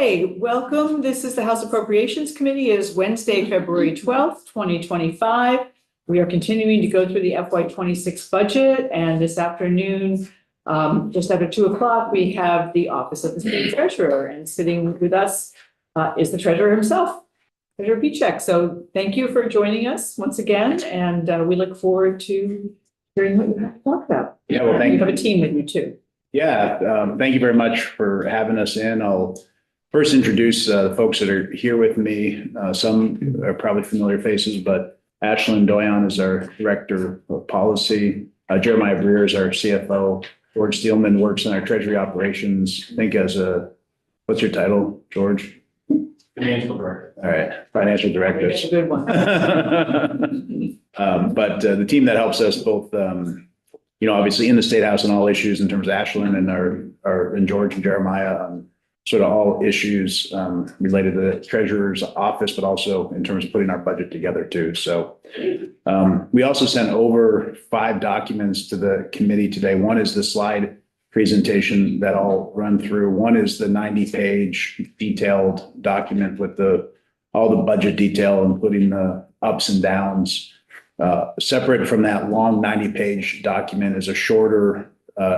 Okay, welcome. This is the House Appropriations Committee. It is Wednesday, February 12th, 2025. We are continuing to go through the FY26 budget, and this afternoon, just after 2 o'clock, we have the Office of the State Treasurer, and sitting with us is the Treasurer himself, Treasurer Pichek. So thank you for joining us once again, and we look forward to hearing what you have to talk about. Yeah, well, thank you. You have a team with you too. Yeah, thank you very much for having us in. I'll first introduce the folks that are here with me. Some are probably familiar faces, but Ashlyn Doyon is our Director of Policy. Jeremiah Breer is our CFO. George Steelman works in our Treasury Operations. I think as what's your title, George? Financial Director. All right, Financial Director. That's a good one. But the team that helps us both, obviously in the State House on all issues in terms of Ashlyn and George and Jeremiah on sort of all issues related to the Treasurer's office, but also in terms of putting our budget together too. So we also sent over 5 documents to the committee today. One is the slide presentation that I'll run through. One is the 90-page detailed document with all the budget detail, including the ups and downs. Separate from that long 90-page document is a shorter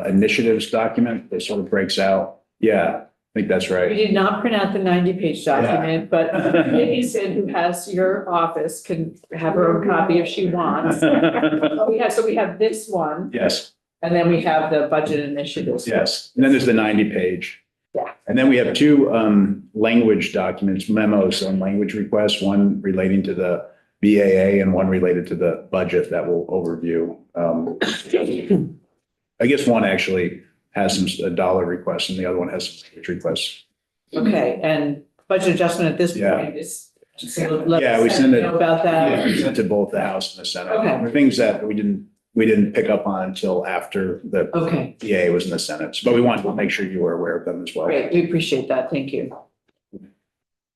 initiatives document that sort of breaks out. Yeah, I think that's right. We did not print out the 90-page document, but Nikki said who has your office can have her own copy if she wants. So we have this one. Yes. And then we have the budget initiatives. Yes. And then there's the 90-page. Yeah. And then we have 2 language documents, memos on language requests, one relating to the BAA and one related to the budget that will overview. I guess one actually has some dollar requests and the other one has some language requests. Okay, and budget adjustment at this Yeah. point is. We sent it About that. Yeah, we sent to both the House and the Senate. Okay. There were things that we didn't pick up on until after the Okay, BAA was in the Senate, but we wanted to make sure you were aware of them as well. great. We appreciate that. Thank you.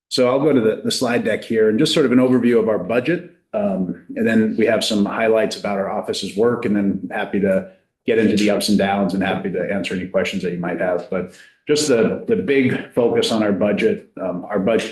So I'll go to the slide deck here and just sort of an overview of our budget. And then we have some highlights about our office's work, and then happy to get into the ups and downs and happy to answer any questions that you might have. But just the big focus on our budget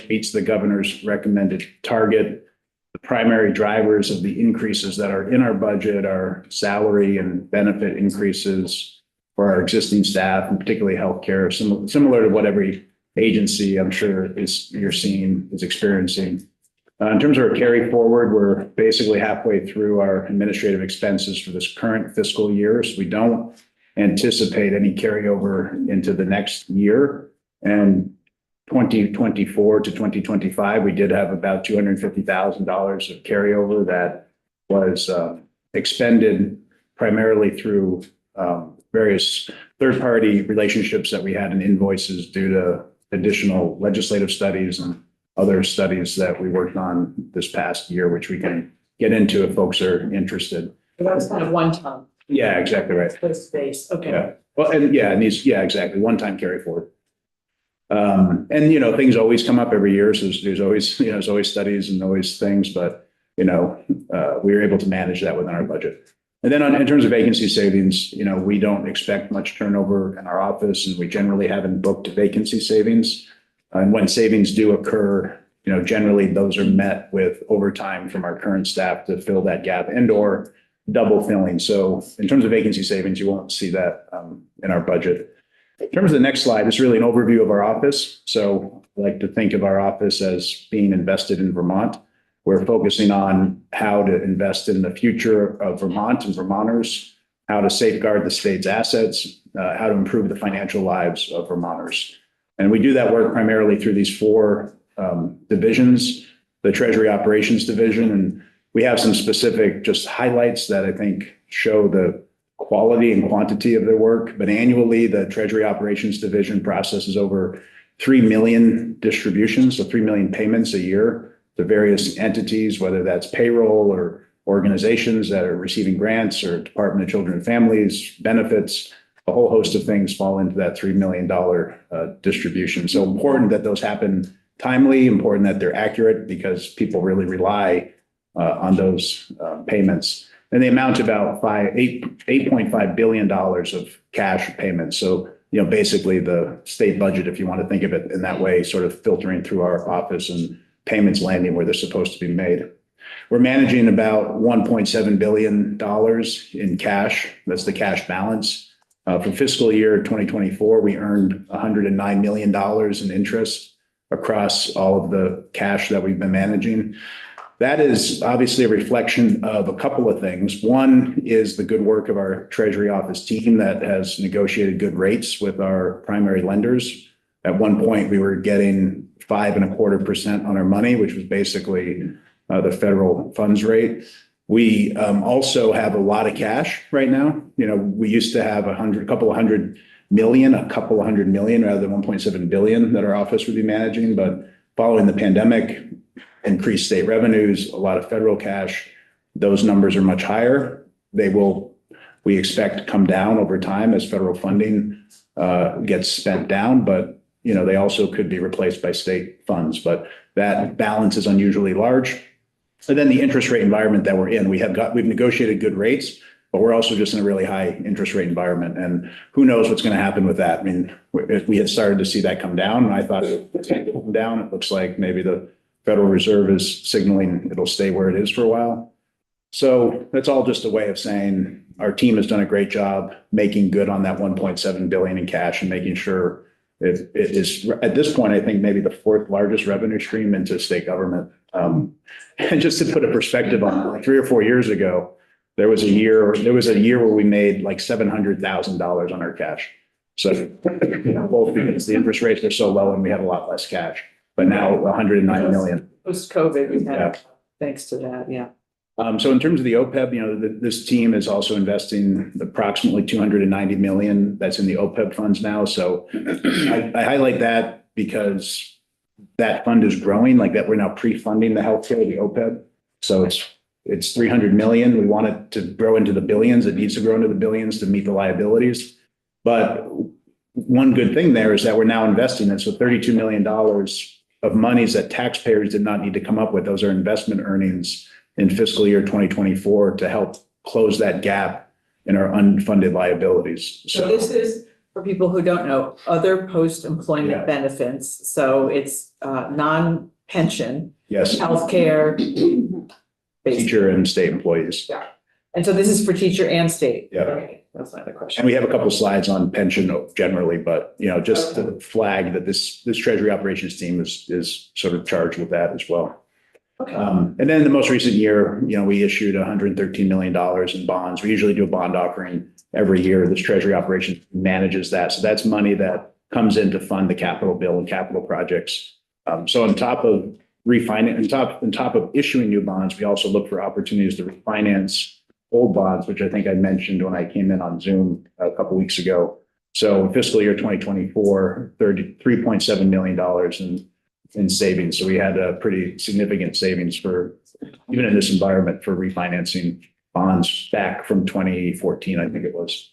meets the governor's recommended target. The primary drivers of the increases that are in our budget are salary and benefit increases for our existing staff, and particularly healthcare, similar to what every agency I'm sure you're seeing is experiencing. In terms of our carry forward, we're basically halfway through our administrative expenses for this current fiscal year. So we don't anticipate any carryover into the next year. And 2024 to 2025, we did have about $250,000 of carryover that was expended primarily through various third-party relationships that we had in invoices due to additional legislative studies and other studies that we worked on this past year, which we can get into if folks are interested. That was kind of one time. Yeah, exactly right. Space. Okay. Yeah. Well, exactly. One-time carry forward. And things always come up every year. So there's always studies and always things, but we were able to manage that within our budget. And then in terms of vacancy savings, we don't expect much turnover in our office, and we generally haven't booked vacancy savings. And when savings do occur, generally those are met with overtime from our current staff to fill that gap and/or double filling. So in terms of vacancy savings, you won't see that in our budget. In terms of the next slide, it's really an overview of our office. So I like to think of our office as being invested in Vermont. We're focusing on how to invest in the future of Vermont and Vermonters, how to safeguard the state's assets, how to improve the financial lives of Vermonters. And we do that work primarily through these 4 divisions, the Treasury Operations Division. And we have some specific just highlights that I think show the quality and quantity of their work. But annually, the Treasury Operations Division processes over 3 million distributions, so 3 million payments a year to various entities, whether that's payroll or organizations that are receiving grants or Department of Children and Families, benefits. A whole host of things fall into that $3 million distribution. So important that those happen timely, important that they're accurate because people really rely on those payments. And they amount to about $8.5 billion of cash payments. So basically the state budget, if you want to think of it in that way, sort of filtering through our office and payments landing where they're supposed to be made. We're managing about $1.7 billion in cash. That's the cash balance. For fiscal year 2024, we earned $109 million in interest across all of the cash that we've been managing. That is obviously a reflection of a couple of things. One is the good work of our Treasury office team that has negotiated good rates with our primary lenders. At one point, we were getting 5.25% on our money, which was basically the federal funds rate. We also have a lot of cash right now. We used to have a couple of hundred million rather than 1.7 billion that our office would be managing. But following the pandemic, increased state revenues, a lot of federal cash, those numbers are much higher. We expect to come down over time as federal funding gets spent down, but they also could be replaced by state funds. But that balance is unusually large. And then the interest rate environment that we're in, we've negotiated good rates, but we're also just in a really high interest rate environment. And who knows what's going to happen with that? I mean, if we had started to see that come down, and I thought it was going to come down, it looks like maybe the Federal Reserve is signaling it'll stay where it is for a while. So that's all just a way of saying our team has done a great job making good on that 1.7 billion in cash and making sure it is at this point, I think maybe the fourth largest revenue stream into state government. And just to put a perspective on it, like 3 or 4 years ago, there was a year where we made like $700,000 on our cash. So both because the interest rates are so low and we have a lot less cash. But now 109 million. Post-COVID, we had, thanks to that, yeah. So in terms of the OPEB, this team is also investing approximately 290 million. That's in the OPEB funds now. So I highlight that because that fund is growing, like that we're now pre-funding the healthcare, the OPEB. So it's 300 million. We want it to grow into the billions. It needs to grow into the billions to meet the liabilities. But one good thing there is that we're now investing it. So $32 million of monies that taxpayers did not need to come up with. Those are investment earnings in fiscal year 2024 to help close that gap in our unfunded liabilities. So this is, for people who don't know, other post-employment benefits. So it's non-pension, yes, healthcare, teacher and state employees. Yeah. And so this is for teacher and state. Yeah. Okay. That's my other question. And we have a couple of slides on pension generally, but just to flag that this Treasury operations team is sort of charged with that as well. Okay. And then in the most recent year, we issued $113 million in bonds. We usually do a bond offering every year. This Treasury operations manages that. So that's money that comes in to fund the capital bill and capital projects. So on top of on top of issuing new bonds, we also look for opportunities to refinance old bonds, which I think I mentioned when I came in on Zoom a couple of weeks ago. So in fiscal year 2024, $3.7 million in savings. So we had a pretty significant savings for, even in this environment, for refinancing bonds back from 2014, I think it was.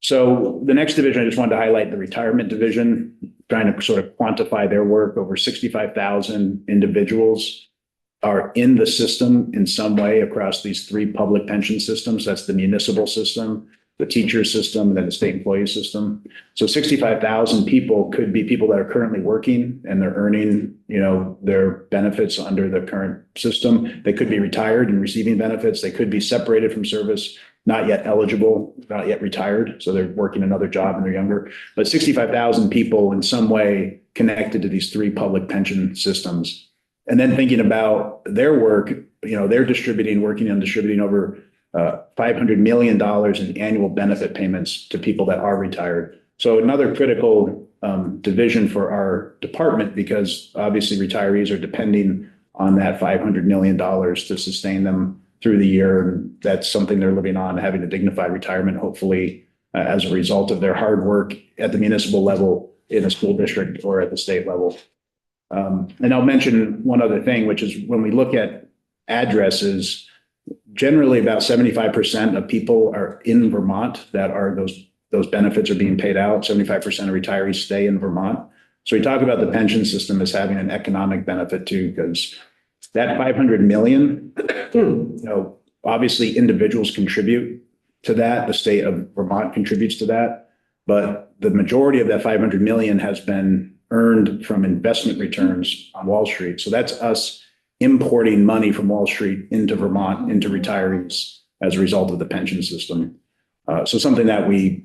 So the next division, I just wanted to highlight the retirement division, trying to sort of quantify their work. Over 65,000 individuals are in the system in some way across these 3 public pension systems. That's the municipal system, the teacher system, and then the state employee system. So 65,000 people could be people that are currently working and they're earning, their benefits under the current system. They could be retired and receiving benefits. They could be separated from service, not yet eligible, not yet retired. So they're working another job and they're younger. But 65,000 people in some way connected to these 3 public pension systems. And then thinking about their work, they're working on distributing over $500 million in annual benefit payments to people that are retired. So another critical division for our department, because obviously retirees are depending on that $500 million to sustain them through the year. And that's something they're living on, having a dignified retirement, hopefully, as a result of their hard work at the municipal level, in a school district, or at the state level. And I'll mention one other thing, which is when we look at addresses, generally about 75% of people are in Vermont that are those benefits are being paid out. 75% of retirees stay in Vermont. So we talk about the pension system as having an economic benefit too, because that 500 million, obviously individuals contribute to that. The state of Vermont contributes to that. but the majority of that 500 million has been earned from investment returns on Wall Street. So that's us importing money from Wall Street into Vermont, into retirees as a result of the pension system. So something that we,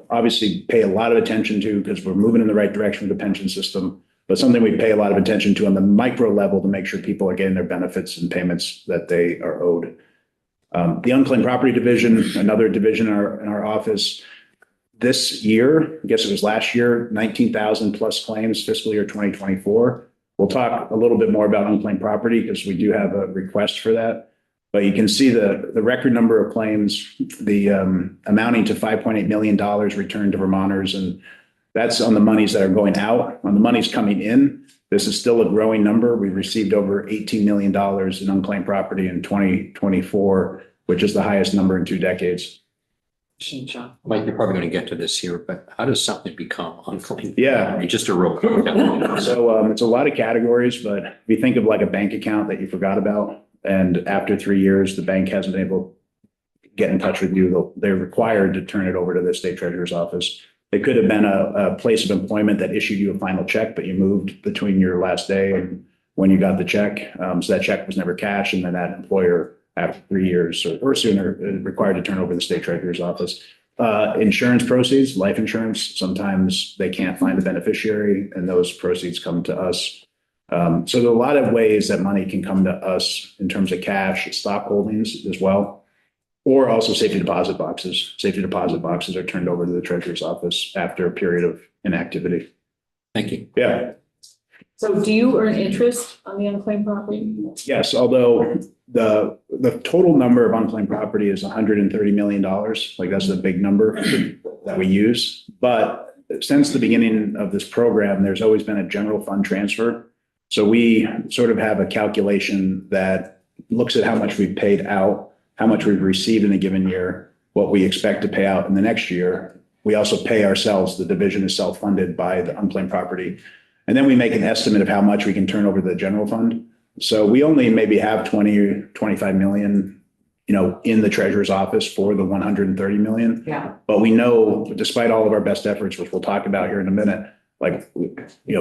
obviously pay a lot of attention to because we're moving in the right direction with the pension system, but something we pay a lot of attention to on the micro level to make sure people are getting their benefits and payments that they are owed. The unclaimed property division, another division in our office, this year, I guess it was last year, 19,000 plus claims, fiscal year 2024. We'll talk a little bit more about unclaimed property because we do have a request for that. But you can see the record number of claims, the amounting to $5.8 million returned to Vermonters. And that's on the monies that are going out. On the monies coming in, this is still a growing number. We received over $18 million in unclaimed property in 2024, which is the highest number in 2 decades. Mike, you're probably going to get to this here, but how does something become unclaimed? Yeah. Just a real quick. So it's a lot of categories, but if you think of like a bank account that you forgot about, and after 3 years, the bank hasn't been able to get in touch with you, they're required to turn it over to the state treasurer's office. It could have been a place of employment that issued you a final check, but you moved between your last day and when you got the check. So that check was never cashed, and then that employer, after 3 years or sooner, required to turn over to the state treasurer's office. Insurance proceeds, life insurance, sometimes they can't find a beneficiary and those proceeds come to us. So there are a lot of ways that money can come to us in terms of cash, stock holdings as well, or also safety deposit boxes. Safety deposit boxes are turned over to the treasurer's office after a period of inactivity. Thank you. Yeah. So do you earn interest on the unclaimed property? Yes, although the total number of unclaimed property is $130 million. Like that's the big number that we use. But since the beginning of this program, there's always been a general fund transfer. So we sort of have a calculation that looks at how much we've paid out, how much we've received in a given year, what we expect to pay out in the next year. We also pay ourselves. The division is self-funded by the unclaimed property. And then we make an estimate of how much we can turn over to the general fund. So we only maybe have 20 or 25 million, in the treasurer's office for the 130 million. Yeah. But we know, despite all of our best efforts, which we'll talk about here in a minute,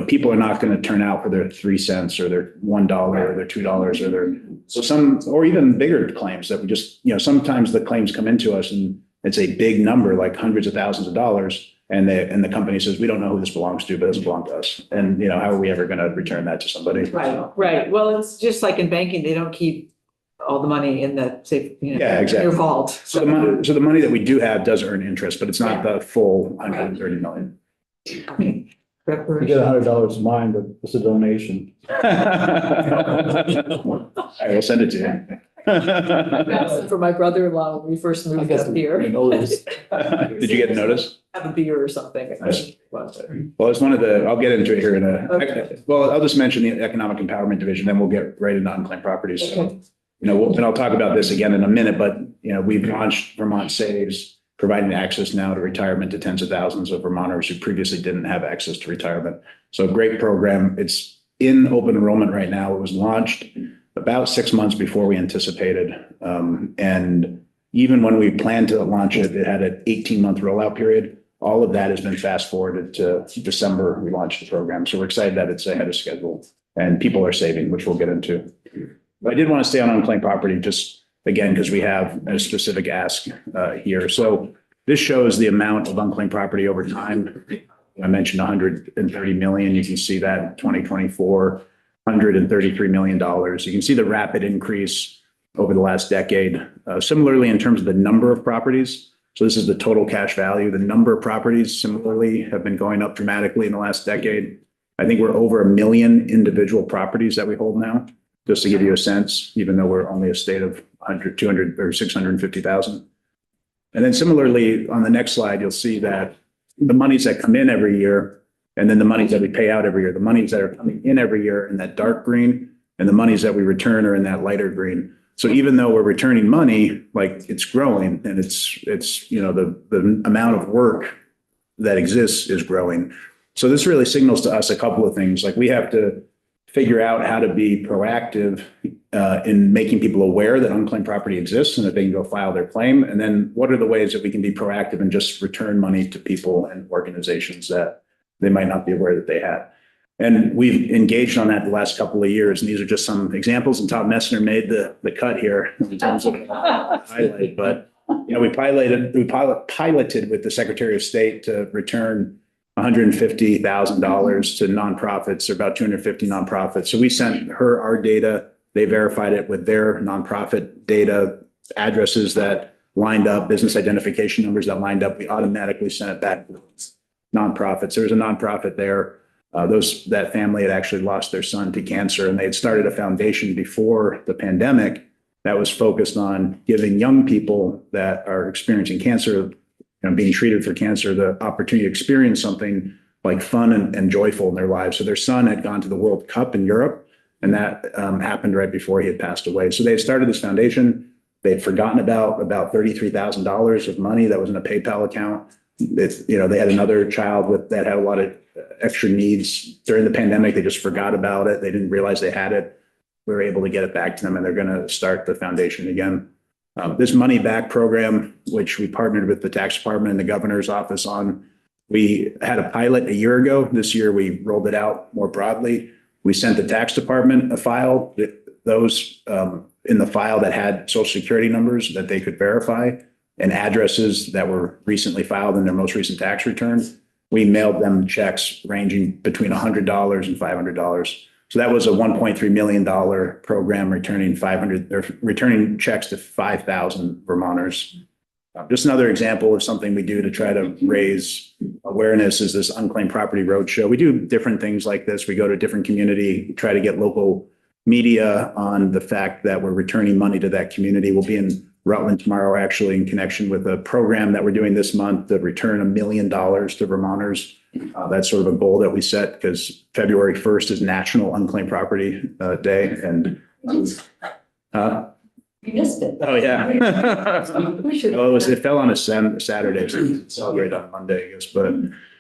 people are not going to turn out for their 3 cents or their $1 or their $2 or even bigger claims that we just, sometimes the claims come into us and it's a big number, like hundreds of thousands of dollars. And the company says, we don't know who this belongs to, but it doesn't belong to us. And, how are we ever going to return that to somebody? Right. Well, it's just like in banking, they don't keep all the money in the safe, Yeah, exactly. your vault. So the money that we do have does earn interest, but it's not the full 130 million. Okay. You get $100 of mine, but it's a donation. I will send it to you. For my brother-in-law, when we first I moved guess up here, we noticed. Did you get a notice? have a beer or something. Nice. Well, it's one of I'll get into it here Okay. Well, I'll just mention the Economic Empowerment Division, then we'll get right into unclaimed properties. Okay. And I'll talk about this again in a minute, but, we've launched Vermont Saves, providing access now to retirement to tens of thousands of Vermonters who previously didn't have access to retirement. So a great program. It's in open enrollment right now. It was launched about 6 months before we anticipated. And even when we planned to launch it, it had an 18-month rollout period. All of that has been fast forwarded to December. We launched the program. So we're excited that it's ahead of schedule and people are saving, which we'll get into. But I did want to stay on unclaimed property just again, because we have a specific ask here. So this shows the amount of unclaimed property over time. I mentioned 130 million. You can see that in 2024, $133 million. You can see the rapid increase over the last decade. Similarly, in terms of the number of properties. So this is the total cash value. The number of properties similarly have been going up dramatically in the last decade. I think we're over 1 million individual properties that we hold now, just to give you a sense, even though we're only a state of 100, 200 or 650,000. And then similarly, on the next slide, you'll see that the monies that come in every year, and then the monies that we pay out every year, the monies that are coming in every year in that dark green, and the monies that we return are in that lighter green. So even though we're returning money, like it's growing and it's the amount of work that exists is growing. So this really signals to us a couple of things. Like we have to figure out how to be proactive in making people aware that unclaimed property exists and that they can go file their claim. And then what are the ways that we can be proactive and just return money to people and organizations that they might not be aware that they had. And we've engaged on that the last couple of years. And these are just some examples. And Tom Messner made the cut here in terms of highlight. But we piloted with the Secretary of State to return $150,000 to nonprofits, or about 250 nonprofits. So we sent her our data. They verified it with their nonprofit data, addresses that lined up, business identification numbers that lined up. We automatically sent it back to nonprofits. There was a nonprofit there. That family had actually lost their son to cancer, and they had started a foundation before the pandemic that was focused on giving young people that are experiencing cancer, being treated for cancer, the opportunity to experience something like fun and joyful in their lives. So their son had gone to the World Cup in Europe, and that happened right before he had passed away. So they had started this foundation. They had forgotten about $33,000 of money that was in a PayPal account. They had another child that had a lot of extra needs during the pandemic. They just forgot about it. They didn't realize they had it. We were able to get it back to them, and they're going to start the foundation again. This money back program, which we partnered with the tax department and the governor's office on, we had a pilot a year ago. This year, we rolled it out more broadly. We sent the tax department a file, those in the file that had social security numbers that they could verify and addresses that were recently filed in their most recent tax returns. We mailed them checks ranging between $100 and $500. So that was a $1.3 million program returning checks to 5,000 Vermonters. Just another example of something we do to try to raise awareness is this Unclaimed Property Roadshow. We do different things like this. We go to different community, try to get local media on the fact that we're returning money to that community. We'll be in Rutland tomorrow, actually, in connection with a program that we're doing this month to return $1 million to Vermonters. That's sort of a goal that we set because February 1st is National Unclaimed Property Day. And You missed it. oh yeah, We should. well, it fell on a Saturday, so we celebrate on Monday, I guess. But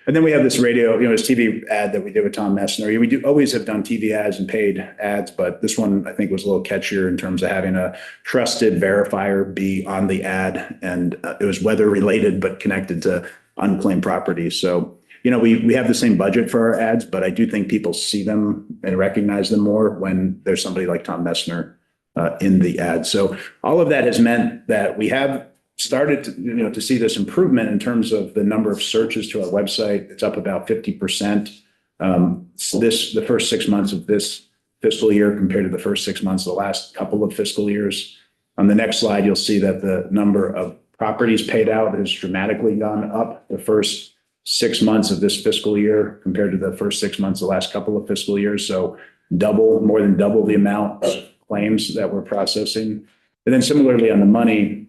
and then we have this radio, this TV ad that we did with Tom Messner. We do always have done TV ads and paid ads, but this one I think was a little catchier in terms of having a trusted verifier be on the ad, and it was weather related but connected to unclaimed property. So we have the same budget for our ads, but I do think people see them and recognize them more when there's somebody like Tom Messner in the ad. So all of that has meant that we have started to see this improvement in terms of the number of searches to our website. It's up about 50%. The first 6 months of this fiscal year compared to the first 6 months of the last couple of fiscal years. On the next slide, you'll see that the number of properties paid out has dramatically gone up the first 6 months of this fiscal year compared to the first 6 months of the last couple of fiscal years. So more than double the amount of claims that we're processing. And then similarly on the money,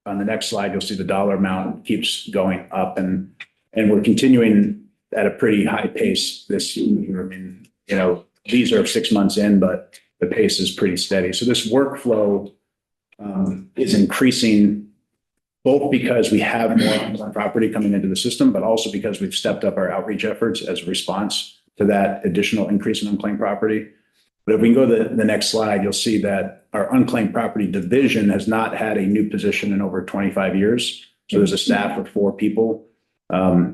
on the next slide, you'll see the dollar amount keeps going up, and we're continuing at a pretty high pace this year. I mean, these are 6 months in, but the pace is pretty steady. So this workflow is increasing both because we have more property coming into the system, but also because we've stepped up our outreach efforts as a response to that additional increase in unclaimed property. But if we can go to the next slide, you'll see that our unclaimed property division has not had a new position in over 25 years. So there's a staff of 4 people.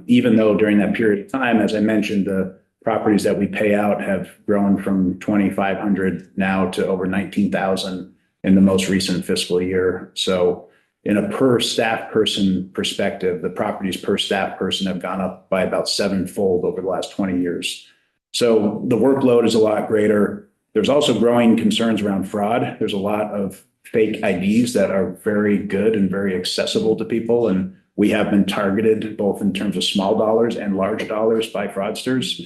Even though during that period of time, as I mentioned, the properties that we pay out have grown from 2,500 now to over 19,000 in the most recent fiscal year. So in a per staff person perspective, the properties per staff person have gone up by about 7-fold over the last 20 years. So the workload is a lot greater. There's also growing concerns around fraud. There's a lot of fake IDs that are very good and very accessible to people. And we have been targeted both in terms of small dollars and large dollars by fraudsters.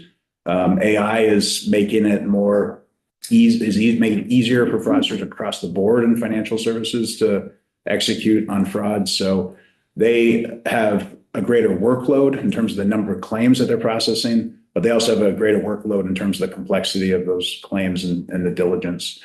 AI is making it making it easier for fraudsters across the board in financial services to execute on fraud. So they have a greater workload in terms of the number of claims that they're processing, but they also have a greater workload in terms of the complexity of those claims and the diligence.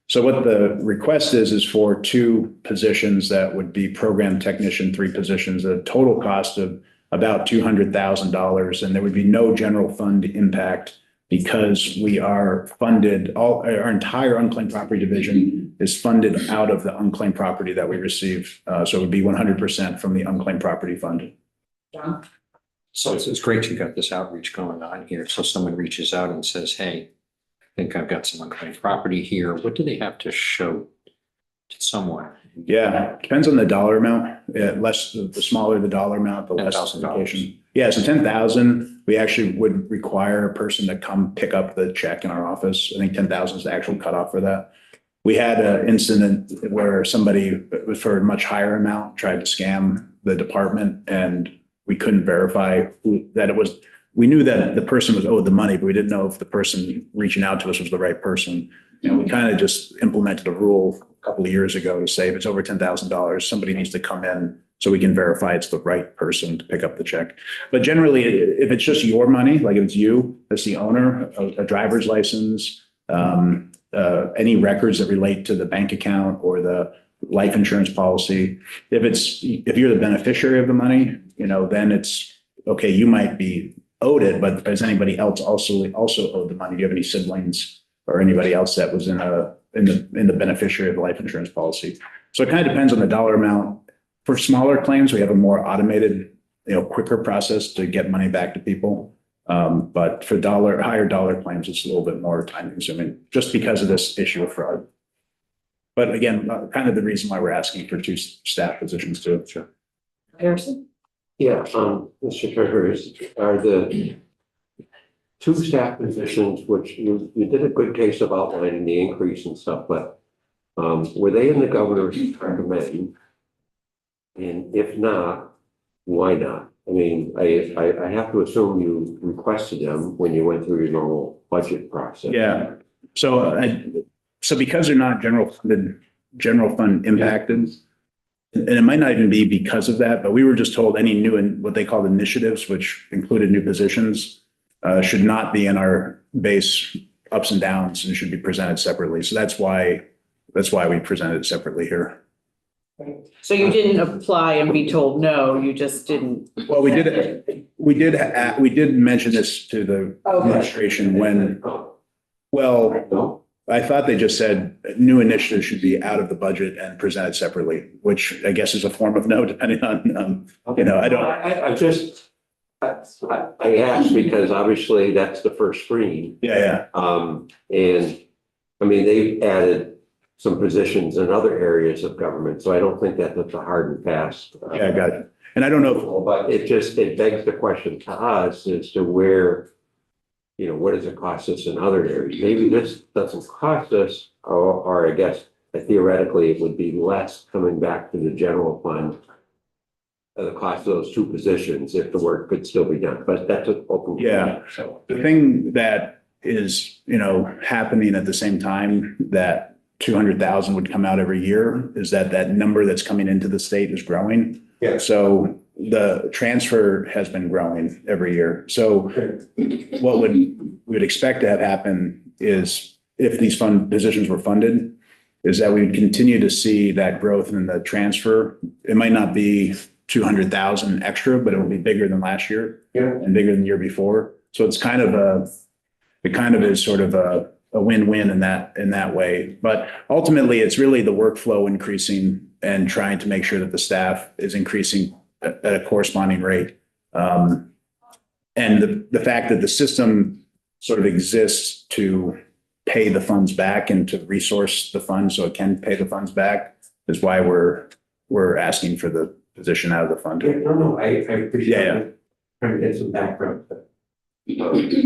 So what the request is for 2 positions that would be program technician, 3 positions, a total cost of about $200,000, and there would be no general fund impact. because we are funded, our entire unclaimed property division is funded out of the unclaimed property that we receive. So it would be 100% from the unclaimed property fund. John? So it's great you got this outreach going on here. So someone reaches out and says, hey, I think I've got some unclaimed property here. What do they have to show to someone? Yeah, depends on the dollar amount. The smaller the dollar amount, the less $10,000. application. Yeah, so 10,000, we actually would require a person to come pick up the check in our office. I think 10,000 is the actual cutoff for that. We had an incident where somebody for a much higher amount tried to scam the department, and we couldn't verify that it was. We knew that the person was owed the money, but we didn't know if the person reaching out to us was the right person. And we kind of just implemented a rule a couple of years ago to say if it's over $10,000, somebody needs to come in so we can verify it's the right person to pick up the check. But generally, if it's just your money, like if it's you, as the owner, a driver's license, any records that relate to the bank account or the life insurance policy, if you're the beneficiary of the money, then it's okay. You might be owed it, but has anybody else also owed the money? Do you have any siblings or anybody else that was in the beneficiary of the life insurance policy? So it kind of depends on the dollar amount. For smaller claims, we have a more automated, quicker process to get money back to people. But for higher dollar claims, it's a little bit more time consuming just because of this issue of fraud. But again, kind of the reason why we're asking for 2 staff positions too. Sure. Harrison? Yeah, Mr. Treasurer, are the 2 staff positions, which you did a good case of outlining the increase and stuff, but were they in the governor's recommend? And if not, why not? I mean, I have to assume you requested them when you went through your normal budget process. Yeah. So because they're not general fund impacted, and it might not even be because of that, but we were just told any new and what they called initiatives, which included new positions, should not be in our base ups and downs and should be presented separately. So that's why we presented it separately here. So you didn't apply and be told no, you just didn't. Well, we did mention this to the administration when, No? I thought they just said new initiatives should be out of the budget and presented separately, which I guess is a form of no, depending on, I don't. I asked because obviously that's the first screen. Yeah. And I mean, they've added some positions in other areas of government, so I don't think that that's a hard and fast. Yeah, I got it. And I don't know. But it begs the question to us as to where, what does it cost us in other areas? Maybe this doesn't cost us, or I guess theoretically it would be less coming back to the general fund. The cost of those 2 positions if the work could still be done, but that's an open. Yeah. So the thing that is, happening at the same time that 200,000 would come out every year is that number that's coming into the state is growing. Yeah. So the transfer has been growing every year. So what we would expect to have happen is if these positions were funded, is that we would continue to see that growth in the transfer. It might not be 200,000 extra, but it will be bigger than last year and bigger than the year before. So it's kind of is sort of a win-win in that way. But ultimately, it's really the workflow increasing and trying to make sure that the staff is increasing at a corresponding rate. And the fact that the system sort of exists to pay the funds back and to resource the funds so it can pay the funds back is why we're asking for the position out of the fund. No, I appreciate it. Trying to get some background to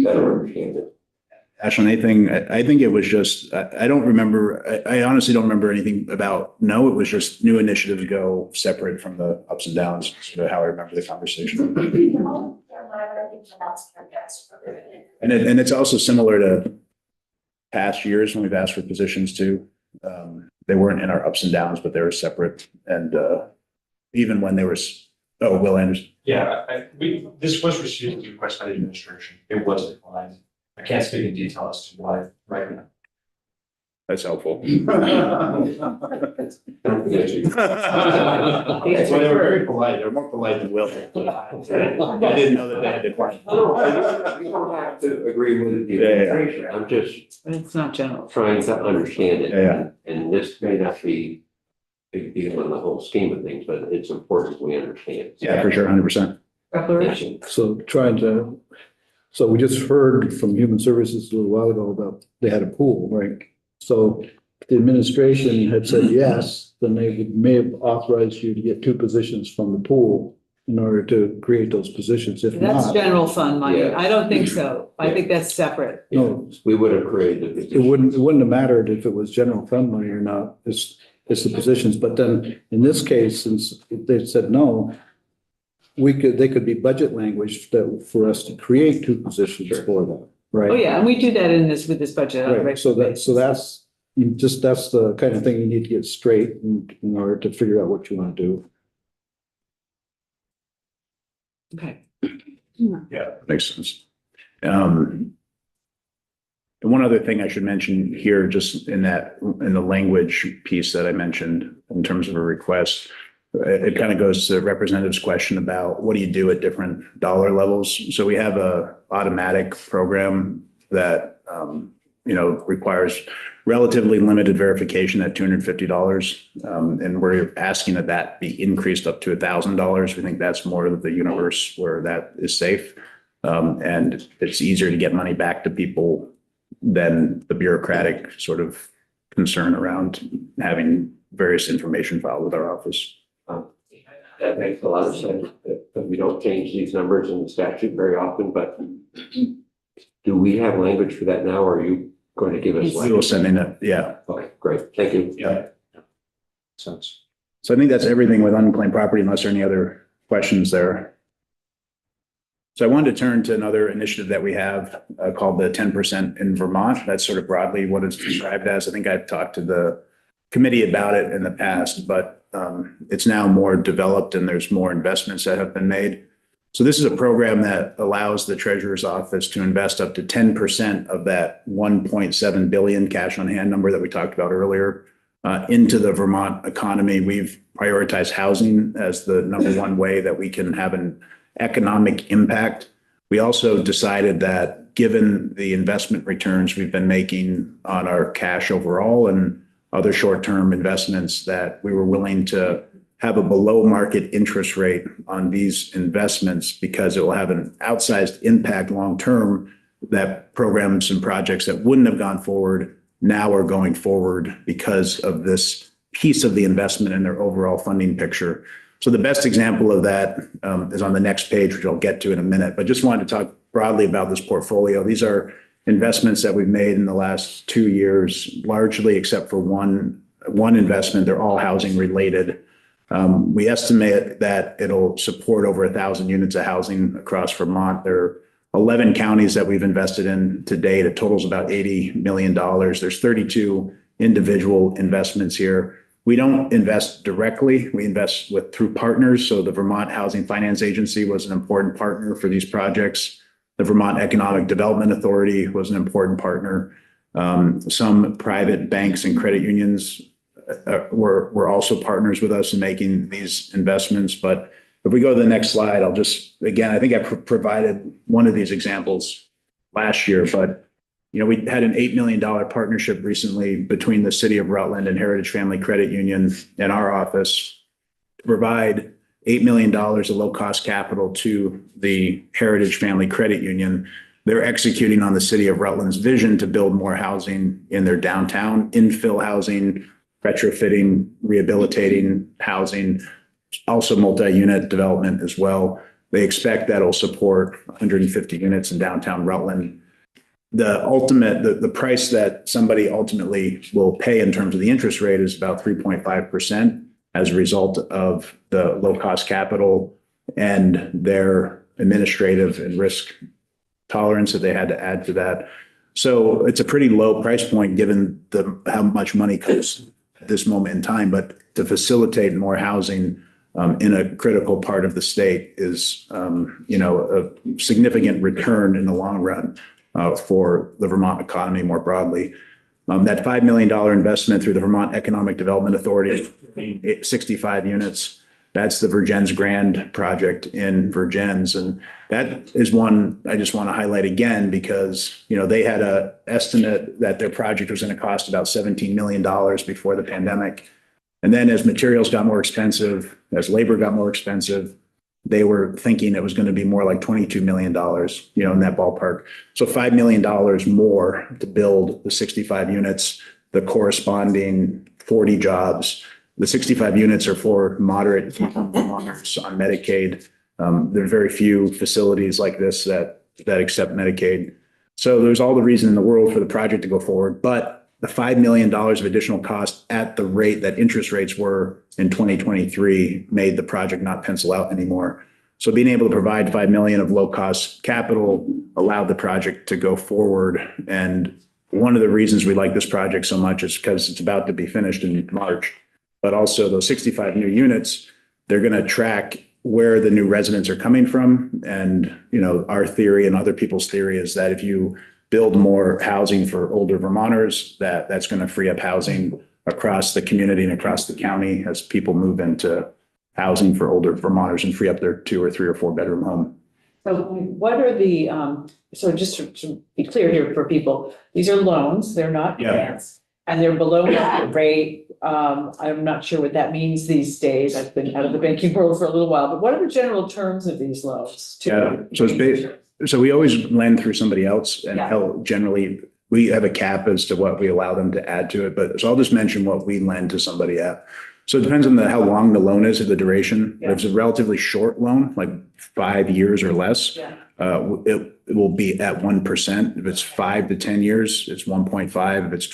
better understand it. Ashland, anything, I think it was just, I don't remember, I honestly don't remember anything about, no, it was just new initiatives go separate from the ups and downs, sort of how I remember the conversation. And it's also similar to past years when we've asked for positions too. They weren't in our ups and downs, but they were separate. And even when they were, Will Anderson. Yeah, this was received as a request by the administration. It was declined. I can't speak in detail as to why right now. That's helpful. That's That's why they were very polite. They're more polite than Will. I didn't know that they had to question. You don't have to agree with the administration. I'm just It's not general. trying to understand it. Yeah. And this may not be a big deal in the whole scheme of things, but it's important we understand. Yeah, for sure, 100%. Declaration. So so we just heard from Human Services a little while ago about they had a pool, right? So if the administration had said yes, then may have authorized you to get 2 positions from the pool in order to create those positions. If That's not, general fund money. Yeah. I don't think so. I think that's separate. no, We would have created the it position. wouldn't have mattered if it was general fund money or not. It's the positions. But then in this case, since they said no, they could be budget language that for us to create 2 positions for them, right? Oh, yeah, and we do that with this budget. on a Right, so regular that's basis. that's the kind of thing you need to get straight in order to figure out what you want to do. Okay. Yeah, makes sense. And one other thing I should mention here, just in the language piece that I mentioned in terms of a request, it kind of goes to the representative's question about what do you do at different dollar levels? So we have a automatic program that, requires relatively limited verification at $250. And we're asking that be increased up to $1,000. We think that's more of the universe where that is safe. And it's easier to get money back to people than the bureaucratic sort of concern around having various information filed with our office. That makes a lot of sense, that we don't change these numbers in the statute very often, but do we have language for that now, or are you going to give us? We will send in it, yeah. Okay, great, thank you. Yeah. Sense. So I think that's everything with unclaimed property, unless there are any other questions there. So I wanted to turn to another initiative that we have called the 10% in Vermont. That's sort of broadly what it's described as. I think I've talked to the committee about it in the past, but it's now more developed and there's more investments that have been made. So this is a program that allows the treasurer's office to invest up to 10% of that 1.7 billion cash on hand number that we talked about earlier into the Vermont economy. We've prioritized housing as the number one way that we can have an economic impact. We also decided that given the investment returns we've been making on our cash overall and other short-term investments, that we were willing to have a below market interest rate on these investments because it will have an outsized impact long-term, that programs and projects that wouldn't have gone forward now are going forward because of this piece of the investment in their overall funding picture. So the best example of that is on the next page, which I'll get to in a minute, but just wanted to talk broadly about this portfolio. These are investments that we've made in the last 2 years, largely except for one investment. They're all housing related. We estimate that it'll support over 1,000 units of housing across Vermont. There are 11 counties that we've invested in to date. It totals about $80 million. There's 32 individual investments here. We don't invest directly. We invest through partners. So the Vermont Housing Finance Agency was an important partner for these projects. The Vermont Economic Development Authority was an important partner. Some private banks and credit unions were also partners with us in making these investments. But if we go to the next slide, I'll just, again, I think I provided one of these examples last year, but we had an $8 million partnership recently between the City of Rutland and Heritage Family Credit Union and our office to provide $8 million of low-cost capital to the Heritage Family Credit Union. They're executing on the City of Rutland's vision to build more housing in their downtown, infill housing, retrofitting, rehabilitating housing, also multi-unit development as well. They expect that'll support 150 units in downtown Rutland. The price that somebody ultimately will pay in terms of the interest rate is about 3.5% as a result of the low-cost capital and their administrative and risk tolerance that they had to add to that. So it's a pretty low price point given how much money costs at this moment in time, but to facilitate more housing in a critical part of the state is, a significant return in the long run for the Vermont economy more broadly. That $5 million investment through the Vermont Economic Development Authority, 65 units. That's the Virgins Grand project in Virgins. And that is one I just want to highlight again because, they had an estimate that their project was going to cost about $17 million before the pandemic. And then as materials got more expensive, as labor got more expensive, they were thinking it was going to be more like $22 million, in that ballpark. So $5 million more to build the 65 units, the corresponding 40 jobs. The 65 units are for moderate Vermonters on Medicaid. There are very few facilities like this that accept Medicaid. So there's all the reason in the world for the project to go forward, but the $5 million of additional cost at the rate that interest rates were in 2023 made the project not pencil out anymore. So being able to provide $5 million of low cost capital allowed the project to go forward. And one of the reasons we like this project so much is because it's about to be finished in March. But also those 65 new units, they're going to track where the new residents are coming from. And, our theory and other people's theory is that if you build more housing for older Vermonters, that's going to free up housing across the community and across the county as people move into housing for older Vermonters and free up their 2 or 3 or 4 bedroom home. So what are the, so just to be clear here for people, these are loans, they're not Yeah. grants. And they're below market rate. I'm not sure what that means these days. I've been out of the banking world for a little while, but what are the general terms of these loans? Yeah, so we always lend through somebody else and Yeah. generally we have a cap as to what we allow them to add to it. But so I'll just mention what we lend to somebody at. So it depends on how long the loan is, or the duration. Yeah. If it's a relatively short loan, like 5 years or less, Yeah. it will be at 1%. If it's 5 to 10 years, it's 1.5. If it's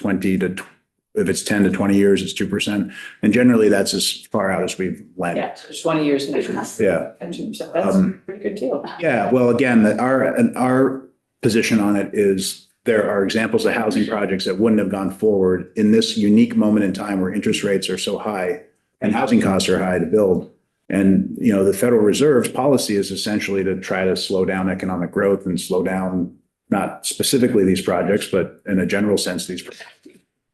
10 to 20 years, it's 2%. And generally that's as far out as we've lent. Yeah, so 20 years. And Yeah. 2%. That's a pretty good deal. Yeah, well, again, our position on it is there are examples of housing projects that wouldn't have gone forward in this unique moment in time where interest rates are so high and housing costs are high to build. And, the Federal Reserve's policy is essentially to try to slow down economic growth and slow down, not specifically these projects, but in a general sense, these projects.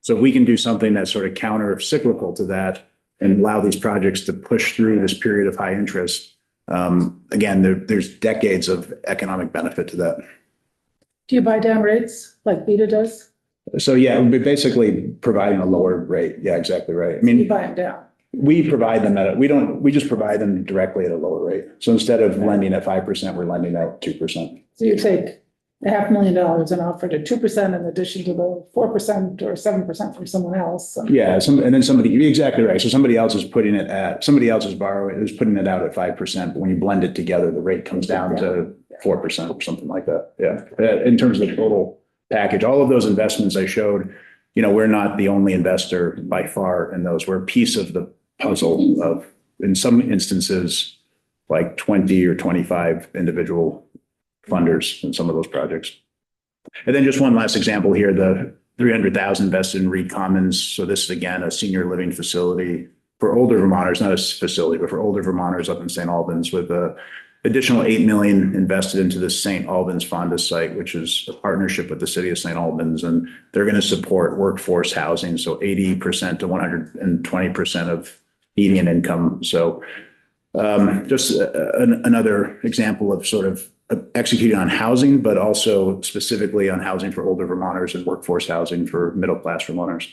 So if we can do something that's sort of counter cyclical to that and allow these projects to push through this period of high interest, again, there's decades of economic benefit to that. Do you buy down rates like Beta does? So yeah, we're basically providing a lower rate. Yeah, exactly right. I You mean, buy them down. we provide them we just provide them directly at a lower rate. So instead of lending at 5%, we're lending at 2%. So you take $500,000 and offer to 2% in addition to the 4% or 7% from someone else. So Yeah, and then exactly right. So somebody else is putting it out at 5%, but when you blend it together, the rate comes down to 4% or something like that. Yeah. In terms of the total package, all of those investments I showed, we're not the only investor by far in those. We're a piece of the puzzle of, in some instances, like 20 or 25 individual funders in some of those projects. And then just one last example here, the 300,000 invested in Reed Commons. So this is again, a senior living facility for older Vermonters, not a facility, but for older Vermonters up in St. Albans, with a additional 8 million invested into the St. Albans Fonda site, which is a partnership with the city of St. Albans. And they're going to support workforce housing. So 80% to 120% of median income. So just another example of sort of executing on housing, but also specifically on housing for older Vermonters and workforce housing for middle-class Vermonters.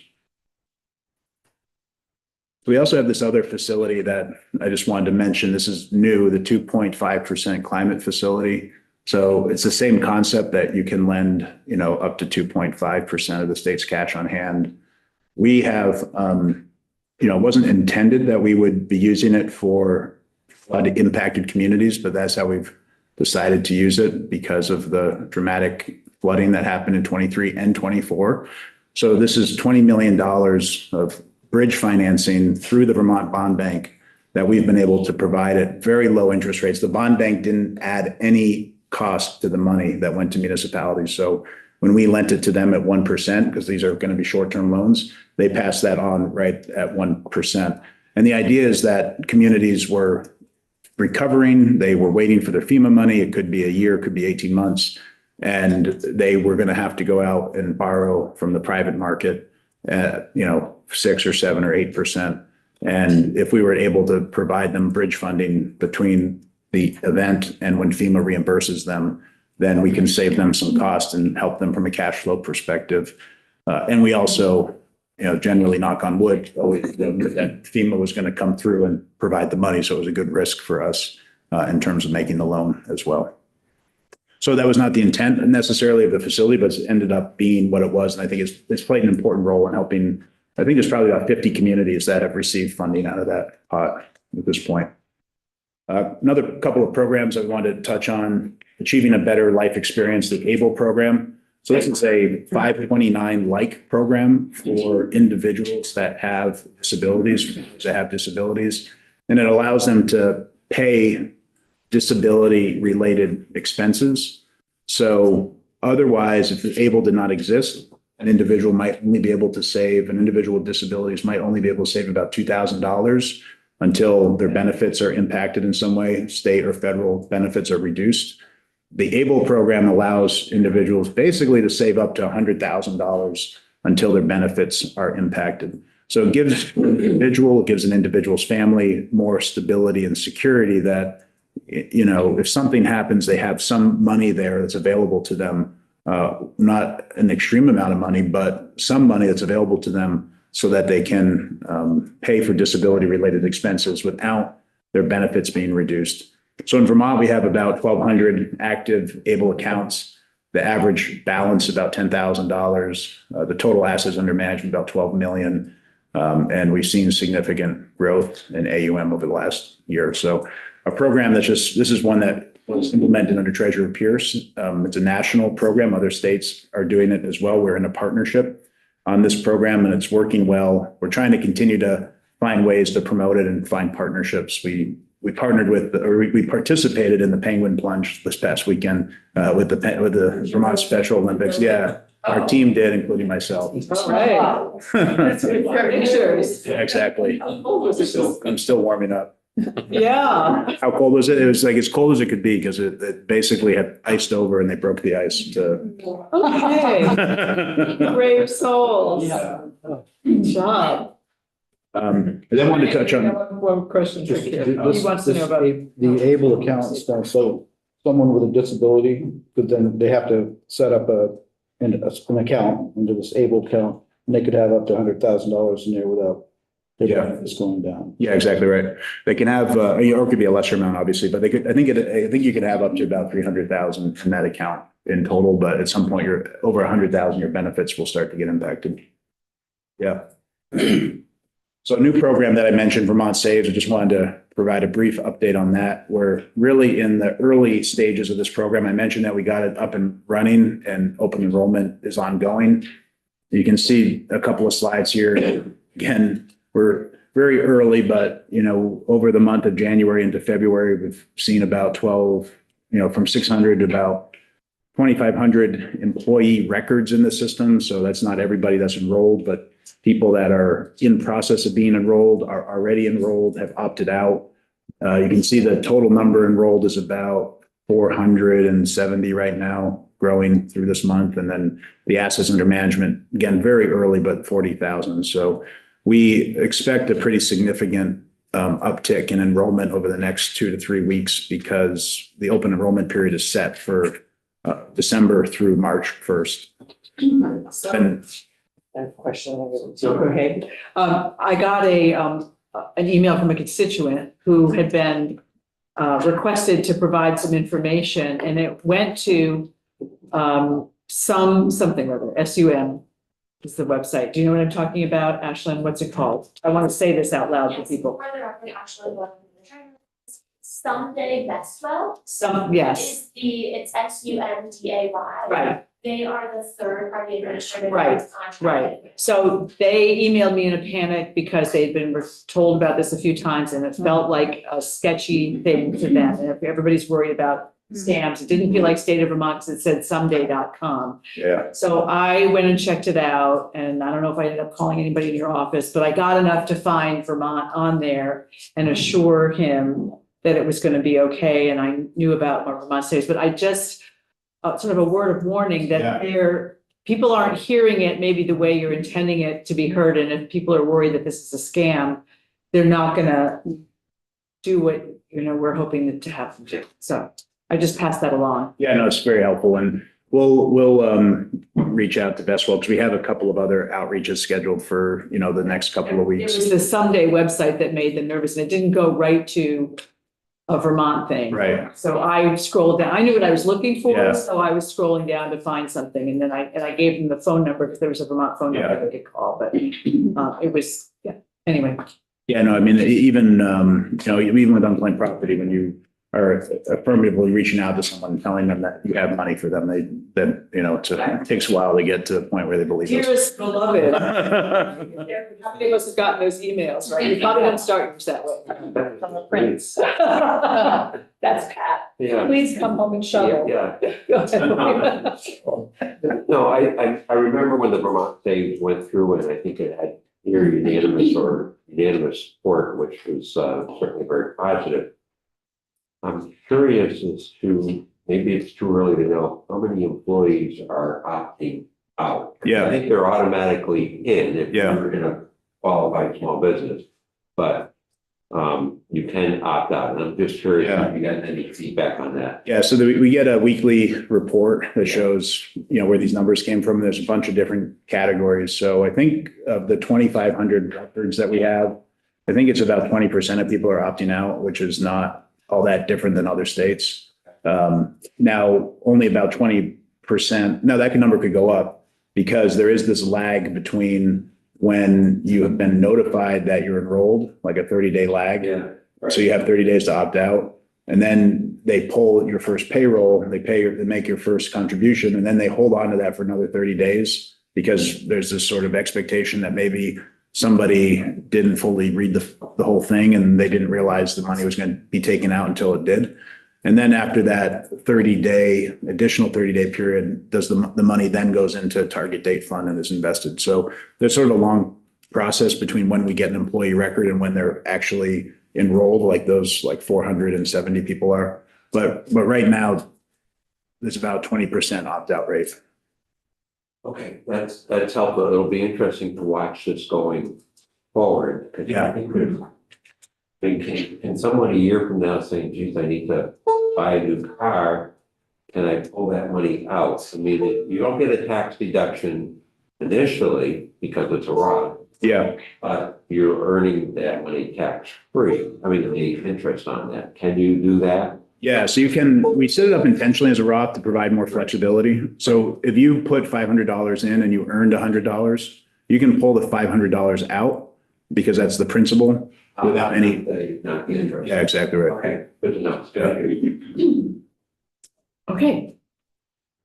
We also have this other facility that I just wanted to mention. This is new, the 2.5% climate facility. So it's the same concept that you can lend, up to 2.5% of the state's cash on hand. We have, it wasn't intended that we would be using it for flood impacted communities, but that's how we've decided to use it because of the dramatic flooding that happened in 23 and 24. So this is $20 million of bridge financing through the Vermont Bond Bank that we've been able to provide at very low interest rates. The bond bank didn't add any cost to the money that went to municipalities. So when we lent it to them at 1%, because these are going to be short-term loans, they passed that on right at 1%. And the idea is that communities were recovering. They were waiting for their FEMA money. It could be a year, it could be 18 months. and they were going to have to go out and borrow from the private market at, 6 or 7 or 8%. And if we were able to provide them bridge funding between the event and when FEMA reimburses them, then we can save them some cost and help them from a cash flow perspective. And we also, generally knock on wood, always knew that FEMA was going to come through and provide the money. So it was a good risk for us in terms of making the loan as well. So that was not the intent necessarily of the facility, but it's ended up being what it was. And I think it's played an important role in helping. I think there's probably about 50 communities that have received funding out of that pot at this point. Another couple of programs I wanted to touch on: Achieving a Better Life Experience, the ABLE program. So this is a 529-like program for individuals that have disabilities, and it allows them to pay disability-related expenses. So otherwise, if ABLE did not exist, an individual with disabilities might only be able to save about $2,000 until their benefits are impacted in some way, state or federal benefits are reduced. The ABLE program allows individuals basically to save up to $100,000 until their benefits are impacted. So it gives an individual's family more stability and security that, if something happens, they have some money there that's available to them, not an extreme amount of money, but some money that's available to them so that they can pay for disability-related expenses without their benefits being reduced. So in Vermont, we have about 1,200 active ABLE accounts. The average balance about $10,000. The total assets under management about 12 million. And we've seen significant growth in AUM over the last year or so. A program this is one that was implemented under Treasurer Pierce. It's a national program. Other states are doing it as well. We're in a partnership on this program and it's working well. We're trying to continue to find ways to promote it and find partnerships. We participated in the Penguin Plunge this past weekend with the Vermont Special Olympics. Yeah, our team did, including myself. All right. That's good pictures. Yeah, exactly. I'm still warming up. Yeah. How cold was it? It was like as cold as it could be because it basically had iced over and they broke the ice. Okay. Brave souls. Good job. I then wanted to touch on. One question for Karen. He wants to know about. The ABLE accounts, so someone with a disability, but then they have to set up an account into this ABLE account, and they could have up to $100,000 in there without their benefits going down. Yeah, exactly right. They can have, or it could be a lesser amount, obviously, but they could. I think you can have up to about 300,000 in that account in total. But at some point, you're over 100,000. Your benefits will start to get impacted. Yeah. So a new program that I mentioned, Vermont Saves, I just wanted to provide a brief update on that. We're really in the early stages of this program. I mentioned that we got it up and running and open enrollment is ongoing. You can see a couple of slides here. Again, we're very early, but, over the month of January into February, we've seen about 12, from 600 to about 2,500 employee records in the system. So that's not everybody that's enrolled, but people that are in process of being enrolled, are already enrolled, have opted out. You can see the total number enrolled is about 470 right now, growing through this month. And then the assets under management, again, very early, but 40,000. So we expect a pretty significant uptick in enrollment over the next 2 to 3 weeks because the open enrollment period is set for December through March 1st. And question. Okay. I got an email from a constituent who had been requested to provide some information, and it went to something or other. SUM is the website. Do you know what I'm talking about, Ashlyn? What's it called? I want to say this out loud for people. For the record, actually, Someday Bestwell. Yes. It's SUMDAY. Right. They are the third party administrator. Right, right. So they emailed me in a panic because they'd been told about this a few times and it felt like a sketchy thing to them. And everybody's worried about scams. It didn't feel like State of Vermont because it said someday.com. yeah, So I went and checked it out, and I don't know if I ended up calling anybody in your office, but I got enough to find Vermont on there and assure him that it was going to be okay. And I knew about more Vermont Saves, but I just sort of a word of warning Yeah. that people aren't hearing it maybe the way you're intending it to be heard. And if people are worried that this is a scam, they're not gonna do what, we're hoping it to have them do. So I just passed that along. Yeah, no, it's very helpful, and we'll reach out to Best because we have a couple of other outreaches scheduled for, the next couple of It weeks. was the Someday website that made them nervous, and it didn't go right to a Vermont thing. Right. So I scrolled down, I knew what I was looking for, Yeah. so I was scrolling down to find something, and then I gave them the phone number, because there was a Vermont phone number Yeah. they could call, but it was, anyway. Yeah, no, I mean, even, even with unclaimed property, when you are affirmatively reaching out to someone, telling them that you have money for them, it takes a while to get to the point where they believe it. Dearest beloved, how many of us have gotten those emails, right? You probably don't start yours that way. From a prince. That's Pat. Yeah. Please come home and shovel. Yeah. Go ahead. No, I remember when the Vermont Saves went through, and I think it had near unanimous support, which was certainly very positive. I'm curious as to, maybe it's too early to know, how many employees are opting out? I Yeah, think they're automatically in if Yeah. you're in a qualified small business, but you can opt out, and I'm just curious if you got any feedback on that. yeah, so we get a weekly report that shows, where these numbers came from. There's a bunch of different categories. So I think of the 2,500 records that we have, I think it's about 20% of people are opting out, which is not all that different than other states. Now, only about 20%, now that number could go up, because there is this lag between when you have been notified that you're enrolled, like a 30-day lag. Yeah. So you have 30 days to opt out, and then they pull your first payroll, and they make your first contribution, and then they hold on to that for another 30 days, because there's this sort of expectation that maybe somebody didn't fully read the whole thing, and they didn't realize the money was going to be taken out until it did. And then after that additional 30-day period, the money then goes into a target date fund and is invested. So there's sort of a long process between when we get an employee record and when they're actually enrolled, like those 470 people are. But right now, there's about 20% opt-out rate. Okay, that's helpful. It'll be interesting to watch this going forward. 'Cause Yeah. I think can someone a year from now saying, geez, I need to buy a new car, can I pull that money out? I mean, you don't get a tax deduction initially because it's a Roth, Yeah. but you're earning that money tax-free. I mean, the interest on that. Can you do that? Yeah, so we set it up intentionally as a Roth to provide more flexibility. So if you put $500 in and you earned $100, you can pull the $500 out, because that's the principal, without any. Not the interest. Yeah, exactly right. Okay, good to know. Okay,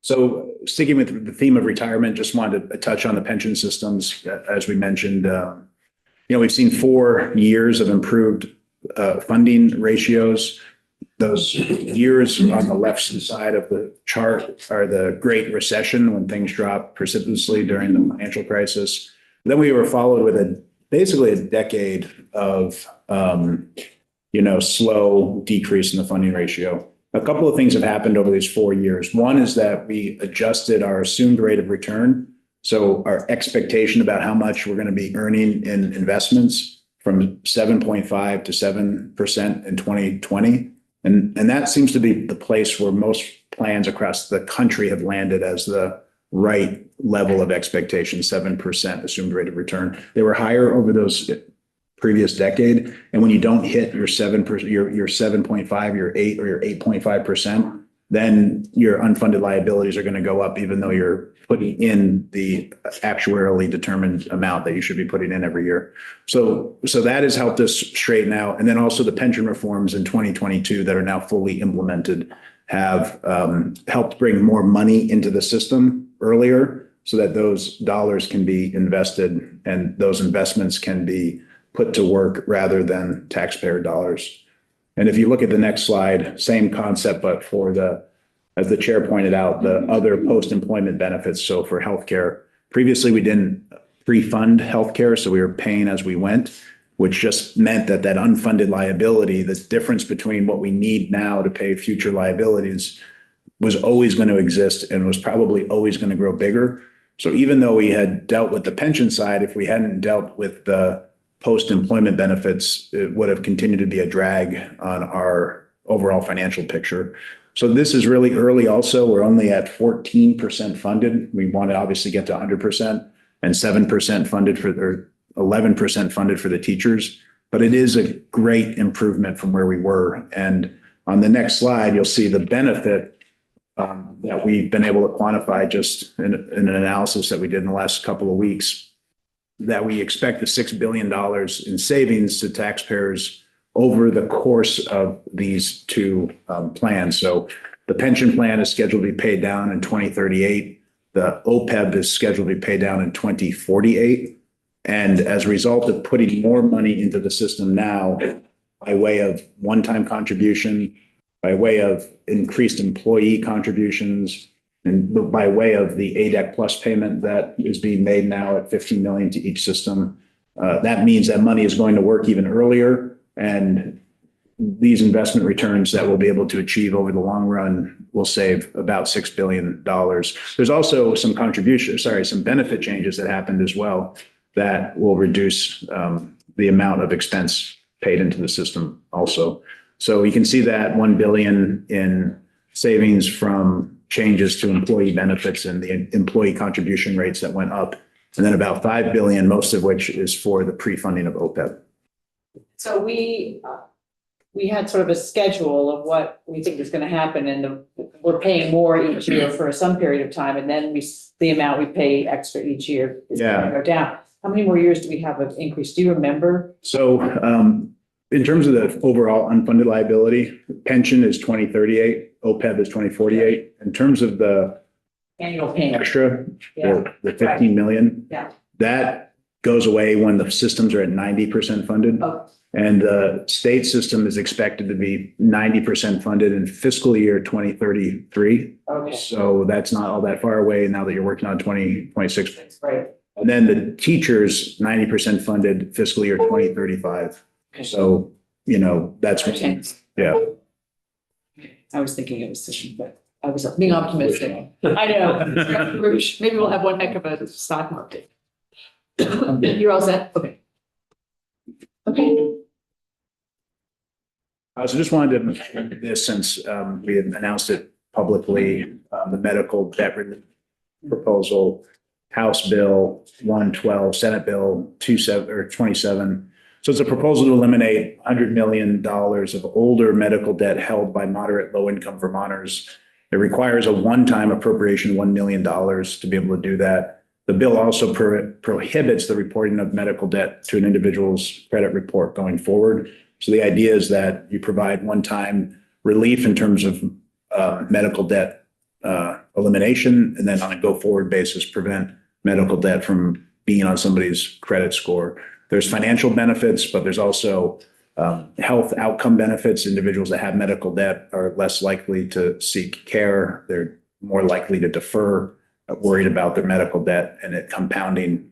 So sticking with the theme of retirement, just wanted to touch on the pension systems. As we mentioned, we've seen 4 years of improved funding ratios. Those years on the left side of the chart are the Great Recession, when things dropped precipitously during the financial crisis. Then we were followed with basically a decade of, slow decrease in the funding ratio. A couple of things have happened over these 4 years. One is that we adjusted our assumed rate of return. So our expectation about how much we're going to be earning in investments, from 7.5 to 7% in 2020. And that seems to be the place where most plans across the country have landed as the right level of expectation, 7% assumed rate of return. They were higher over those previous decade. And when you don't hit your 7%, your 7.5, your 8, or your 8.5%, then your unfunded liabilities are going to go up, even though you're putting in the actuarially determined amount that you should be putting in every year. So that has helped us straighten out. And then also the pension reforms in 2022 that are now fully implemented have helped bring more money into the system earlier, so that those dollars can be invested and those investments can be put to work rather than taxpayer dollars. And if you look at the next slide, same concept, but as the chair pointed out, the other post-employment benefits. So for healthcare, previously we didn't pre-fund healthcare, so we were paying as we went, which just meant that unfunded liability, the difference between what we need now to pay future liabilities, was always going to exist and was probably always going to grow bigger. So even though we had dealt with the pension side, if we hadn't dealt with the post-employment benefits, it would have continued to be a drag on our overall financial picture. So this is really early also. We're only at 14% funded. We want to obviously get to 100% and 7% funded or 11% funded for the teachers. But it is a great improvement from where we were. And on the next slide, you'll see the benefit that we've been able to quantify just in an analysis that we did in the last couple of weeks, that we expect the $6 billion in savings to taxpayers over the course of these two plans. So the pension plan is scheduled to be paid down in 2038. The OPEB is scheduled to be paid down in 2048. And as a result of putting more money into the system now, by way of one-time contribution, by way of increased employee contributions, and by way of the ADEC Plus payment that is being made now at 15 million to each system, that means that money is going to work even earlier. And these investment returns that we'll be able to achieve over the long run will save about $6 billion. There's also some some benefit changes that happened as well that will reduce the amount of expense paid into the system also. So you can see that 1 billion in savings from changes to employee benefits and the employee contribution rates that went up, and then about 5 billion, most of which is for the pre-funding of OPEB. So we had sort of a schedule of what we think is going to happen, and we're paying more each year for some period of time, and then the amount we pay extra each year is going to go down. How many more years do we have of increase? Do you remember? So in terms of the overall unfunded liability, pension is 2038, OPEB is 2048. In terms of the Annual payment. extra, Yeah. the 15 million, Yeah. that goes away when the systems are at 90% funded. Oh. And the state system is expected to be 90% funded in fiscal year 2033. Okay. So that's not all that far away now that you're working on 2026. That's right. And then the teachers, 90% funded fiscal year 2035. So, that's, Okay. yeah. I was thinking it was sufficient, but I was being optimistic. I know. Maybe we'll have one heck of a stock market. You're all set? Okay. Okay. So just wanted to mention this since we had announced it publicly, the medical debt relief proposal, House Bill 112, Senate Bill 27. So it's a proposal to eliminate $100 million of older medical debt held by moderate low-income Vermonters. It requires a one-time appropriation, $1 million to be able to do that. The bill also prohibits the reporting of medical debt to an individual's credit report going forward. So the idea is that you provide one-time relief in terms of medical debt elimination, and then on a go-forward basis, prevent medical debt from being on somebody's credit score. There's financial benefits, but there's also health outcome benefits. Individuals that have medical debt are less likely to seek care. They're more likely to defer, worried about their medical debt and it compounding.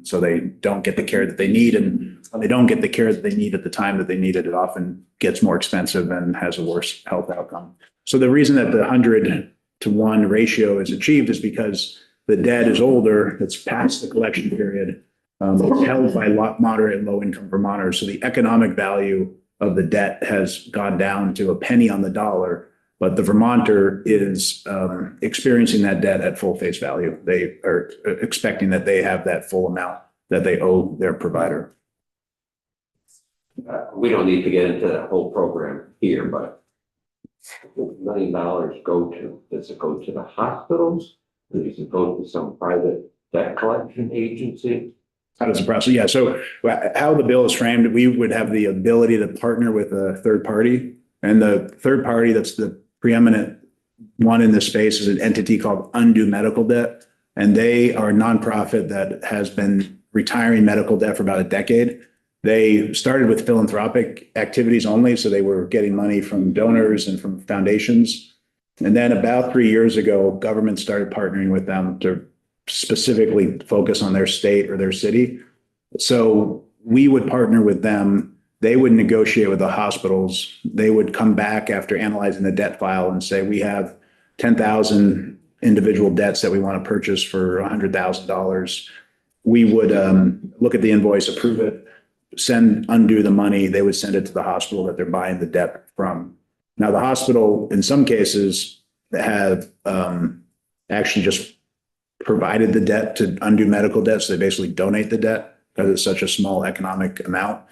So they don't get the care that they need. And when they don't get the care that they need at the time that they need it, it often gets more expensive and has a worse health outcome. So the reason that the 100-to-1 ratio is achieved is because the debt is older, it's past the collection period. It's held by moderate and low income Vermonters. So the economic value of the debt has gone down to a penny on the dollar, but the Vermonter is experiencing that debt at full face value. They are expecting that they have that full amount that they owe their provider. We don't need to get into that whole program here, but $1 million go to, does it go to the hospitals? Or does it go to some private debt collection agency? How does the process? Yeah. So how the bill is framed, we would have the ability to partner with a third party, and the third party that's the preeminent one in this space is an entity called Undo Medical Debt. And they are a nonprofit that has been retiring medical debt for about a decade. They started with philanthropic activities only. So they were getting money from donors and from foundations. And then about 3 years ago, government started partnering with them to specifically focus on their state or their city. So we would partner with them. They would negotiate with the hospitals. They would come back after analyzing the debt file and say, we have 10,000 individual debts that we want to purchase for $100,000, we would look at the invoice, approve it, undo the money. They would send it to the hospital that they're buying the debt from. Now, the hospital, in some cases, have actually just provided the debt to undo medical debts. They basically donate the debt because it's such a small economic amount.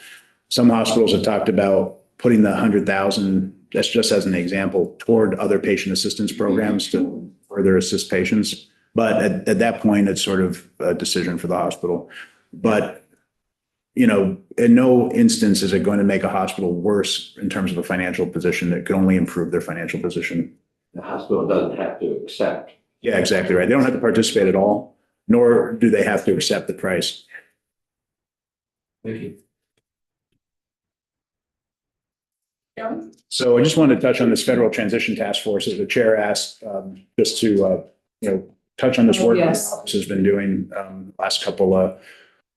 Some hospitals have talked about putting the 100,000, that's just as an example, toward other patient assistance programs to further assist patients. But at that point, it's sort of a decision for the hospital. But, you know, in no instance is it going to make a hospital worse in terms of a financial position. It could only improve their financial position. The hospital doesn't have to accept. Yeah, exactly right. They don't have to participate at all, nor do they have to accept the price. Thank you. So I just wanted to touch on this federal transition task force, as the chair asked, just to, touch on this work Yes. the office has been doing last couple of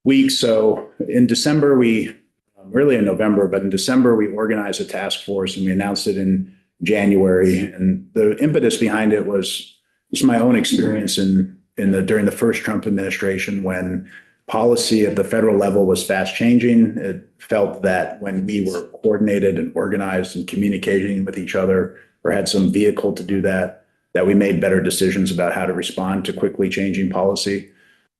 weeks. So in December, really in November, but in December, we organized a task force and we announced it in January. And the impetus behind it was just my own experience during the first Trump administration, when policy at the federal level was fast changing. It felt that when we were coordinated and organized and communicating with each other, or had some vehicle to do that we made better decisions about how to respond to quickly changing policy.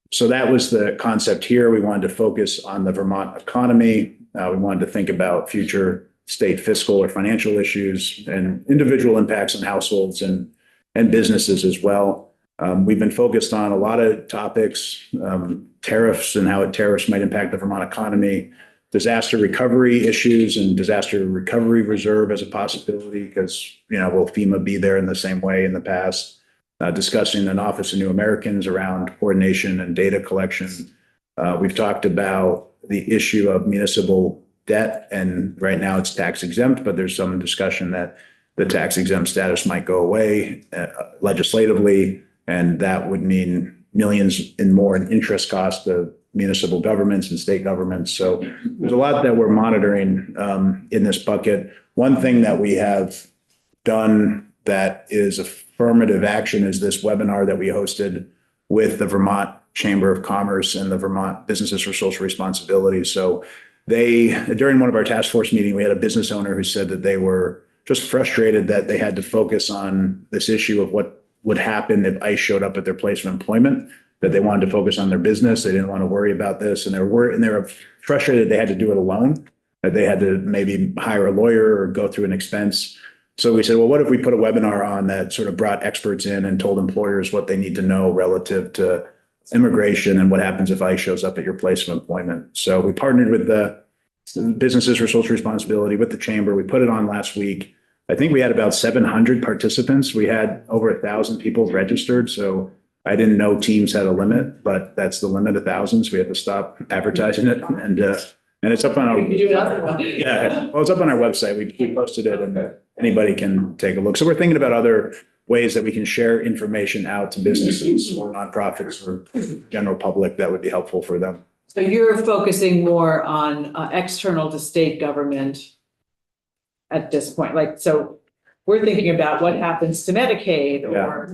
So that was the concept here. We wanted to focus on the Vermont economy. We wanted to think about future state fiscal or financial issues and individual impacts on households and businesses as well. We've been focused on a lot of topics, tariffs and how tariffs might impact the Vermont economy, disaster recovery issues and disaster recovery reserve as a possibility, because, will FEMA be there in the same way in the past? Discussing an Office of New Americans around coordination and data collection. We've talked about the issue of municipal debt, and right now it's tax exempt, but there's some discussion that the tax exempt status might go away legislatively, and that would mean millions more in interest costs of municipal governments and state governments. So there's a lot that we're monitoring in this bucket. One thing that we have done that is affirmative action is this webinar that we hosted with the Vermont Chamber of Commerce and the Vermont Businesses for Social Responsibility. So during one of our task force meeting, we had a business owner who said that they were just frustrated that they had to focus on this issue of what would happen if ICE showed up at their place of employment, that they wanted to focus on their business. They didn't want to worry about this. And they were frustrated they had to do it alone, that they had to maybe hire a lawyer or go through an expense. So we said, well, what if we put a webinar on that sort of brought experts in and told employers what they need to know relative to immigration and what happens if ICE shows up at your place of employment. So we partnered with the Businesses for Social Responsibility, with the chamber. We put it on last week. I think we had about 700 participants. We had over 1,000 people registered. So I didn't know Teams had a limit, but that's the limit, 1,000. So we had to stop advertising it. And it's up on our, We could do another one. yeah, well, it's up on our website. We posted it and anybody can take a look. So we're thinking about other ways that we can share information out to businesses or nonprofits or general public that would be helpful for them. So you're focusing more on external to state government at this point, so we're thinking about what happens to Medicaid or,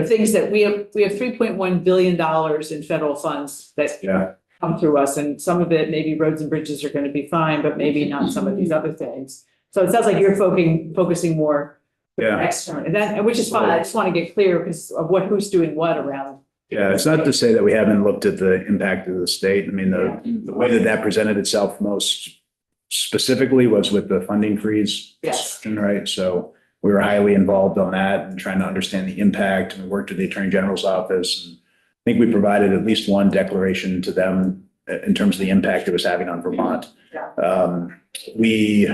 things that we have $3.1 billion in federal funds that come through us, and some of it, maybe roads and bridges are going to be fine, but maybe not some of these other things. So it sounds like you're focusing more external, and which is fine. I just want to get clear because of who's doing what around. Yeah, it's not to say that we haven't looked at the impact of the state. I mean, the way that presented itself most specifically was with the funding freeze. Yes. Right. So we were highly involved on that and trying to understand the impact. And we worked with the Attorney General's office. And I think we provided at least one declaration to them in terms of the impact it was having on Vermont. We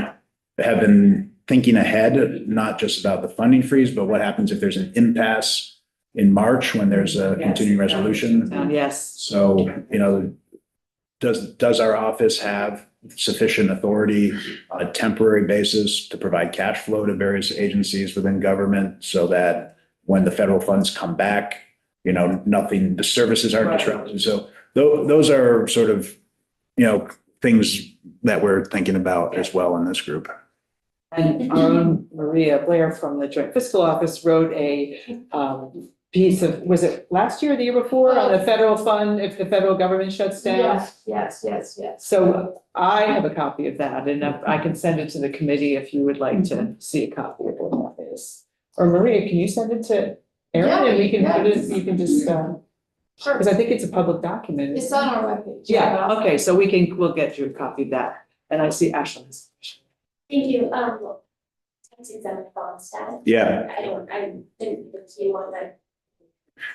have been thinking ahead, not just about the funding freeze, but what happens if there's an impasse in March when there's a continuing resolution. Yes. So, does our office have sufficient authority on a temporary basis to provide cash flow to various agencies within government so that when the federal funds come back, the services aren't disrupted. So those are sort of, things that we're thinking about as well in this group. And our own Maria Blair from the Joint Fiscal Office wrote a piece of, was it last year or the year before, on the federal fund, if the federal government shuts down? Yes. So I have a copy of that, and I can send it to the committee if you would like to see a copy of what that is. Or Maria, can you send it to Erin, and we can put it, you can just, Sure. because I think it's a public document. It's on our webpage. Yeah, okay, so we'll get you a copy of that. And I see Ashlyn's. Thank you, tax exempt bond status. Yeah. I didn't see one that.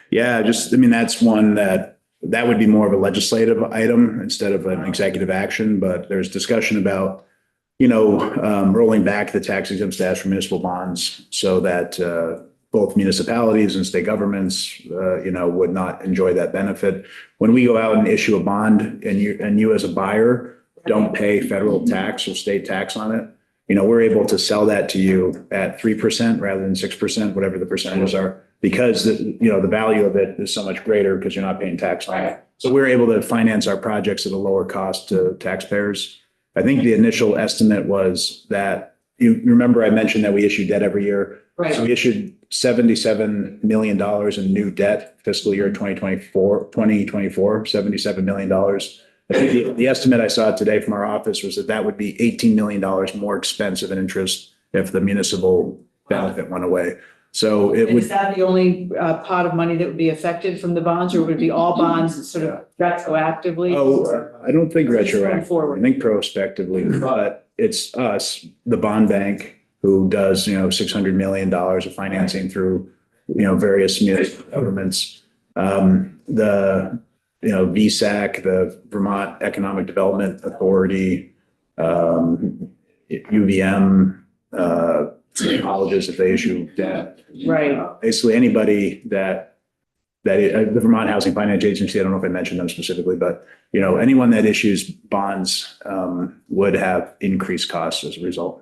Yeah, just, I mean, that's one that would be more of a legislative item instead of an executive action, but there's discussion about, rolling back the tax exempt status for municipal bonds so that both municipalities and state governments, would not enjoy that benefit. When we go out and issue a bond and you as a buyer don't pay federal tax or state tax on it, we're able to sell that to you at 3% rather than 6%, whatever the percentages are, because the value of it is so much greater because you're not paying tax on it. So we're able to finance our projects at a lower cost to taxpayers. I think the initial estimate was that, you remember I mentioned that we issue debt every year. Right. So we issued $77 million in new debt fiscal year 2024, $77 million. I think the estimate I saw today from our office was that would be $18 million more expensive in interest if the municipal benefit went away. So it would. Is that the only pot of money that would be affected from the bonds, or would it be all bonds sort of retroactively? Oh, I don't think Or just going retroactive. forward? I think prospectively, but it's us, the bond bank, who does, $600 million of financing through, various municipal governments. VSAC, the Vermont Economic Development Authority, UVM, colleges, if they issue debt. Right. Basically anybody that the Vermont Housing Finance Agency, I don't know if I mentioned them specifically, but, anyone that issues bonds would have increased costs as a result.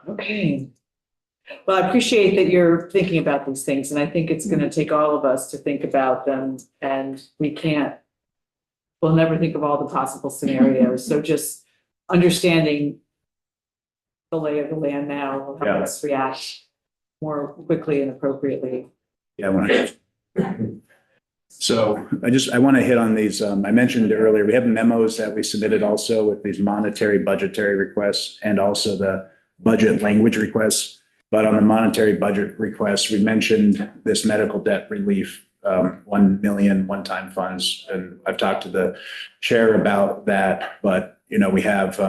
Okay. Well, I appreciate that you're thinking about these things, and I think it's going to take all of us to think about them, and we'll never think of all the possible scenarios. So just understanding the lay of the land now will help us react more quickly and appropriately. Yeah. So I want to hit on these. I mentioned earlier, we have memos that we submitted also with these budgetary requests and also the budget language requests. But on the monetary budget requests, we mentioned this medical debt relief, 1 million one-time funds. And I've talked to the chair about that, but we have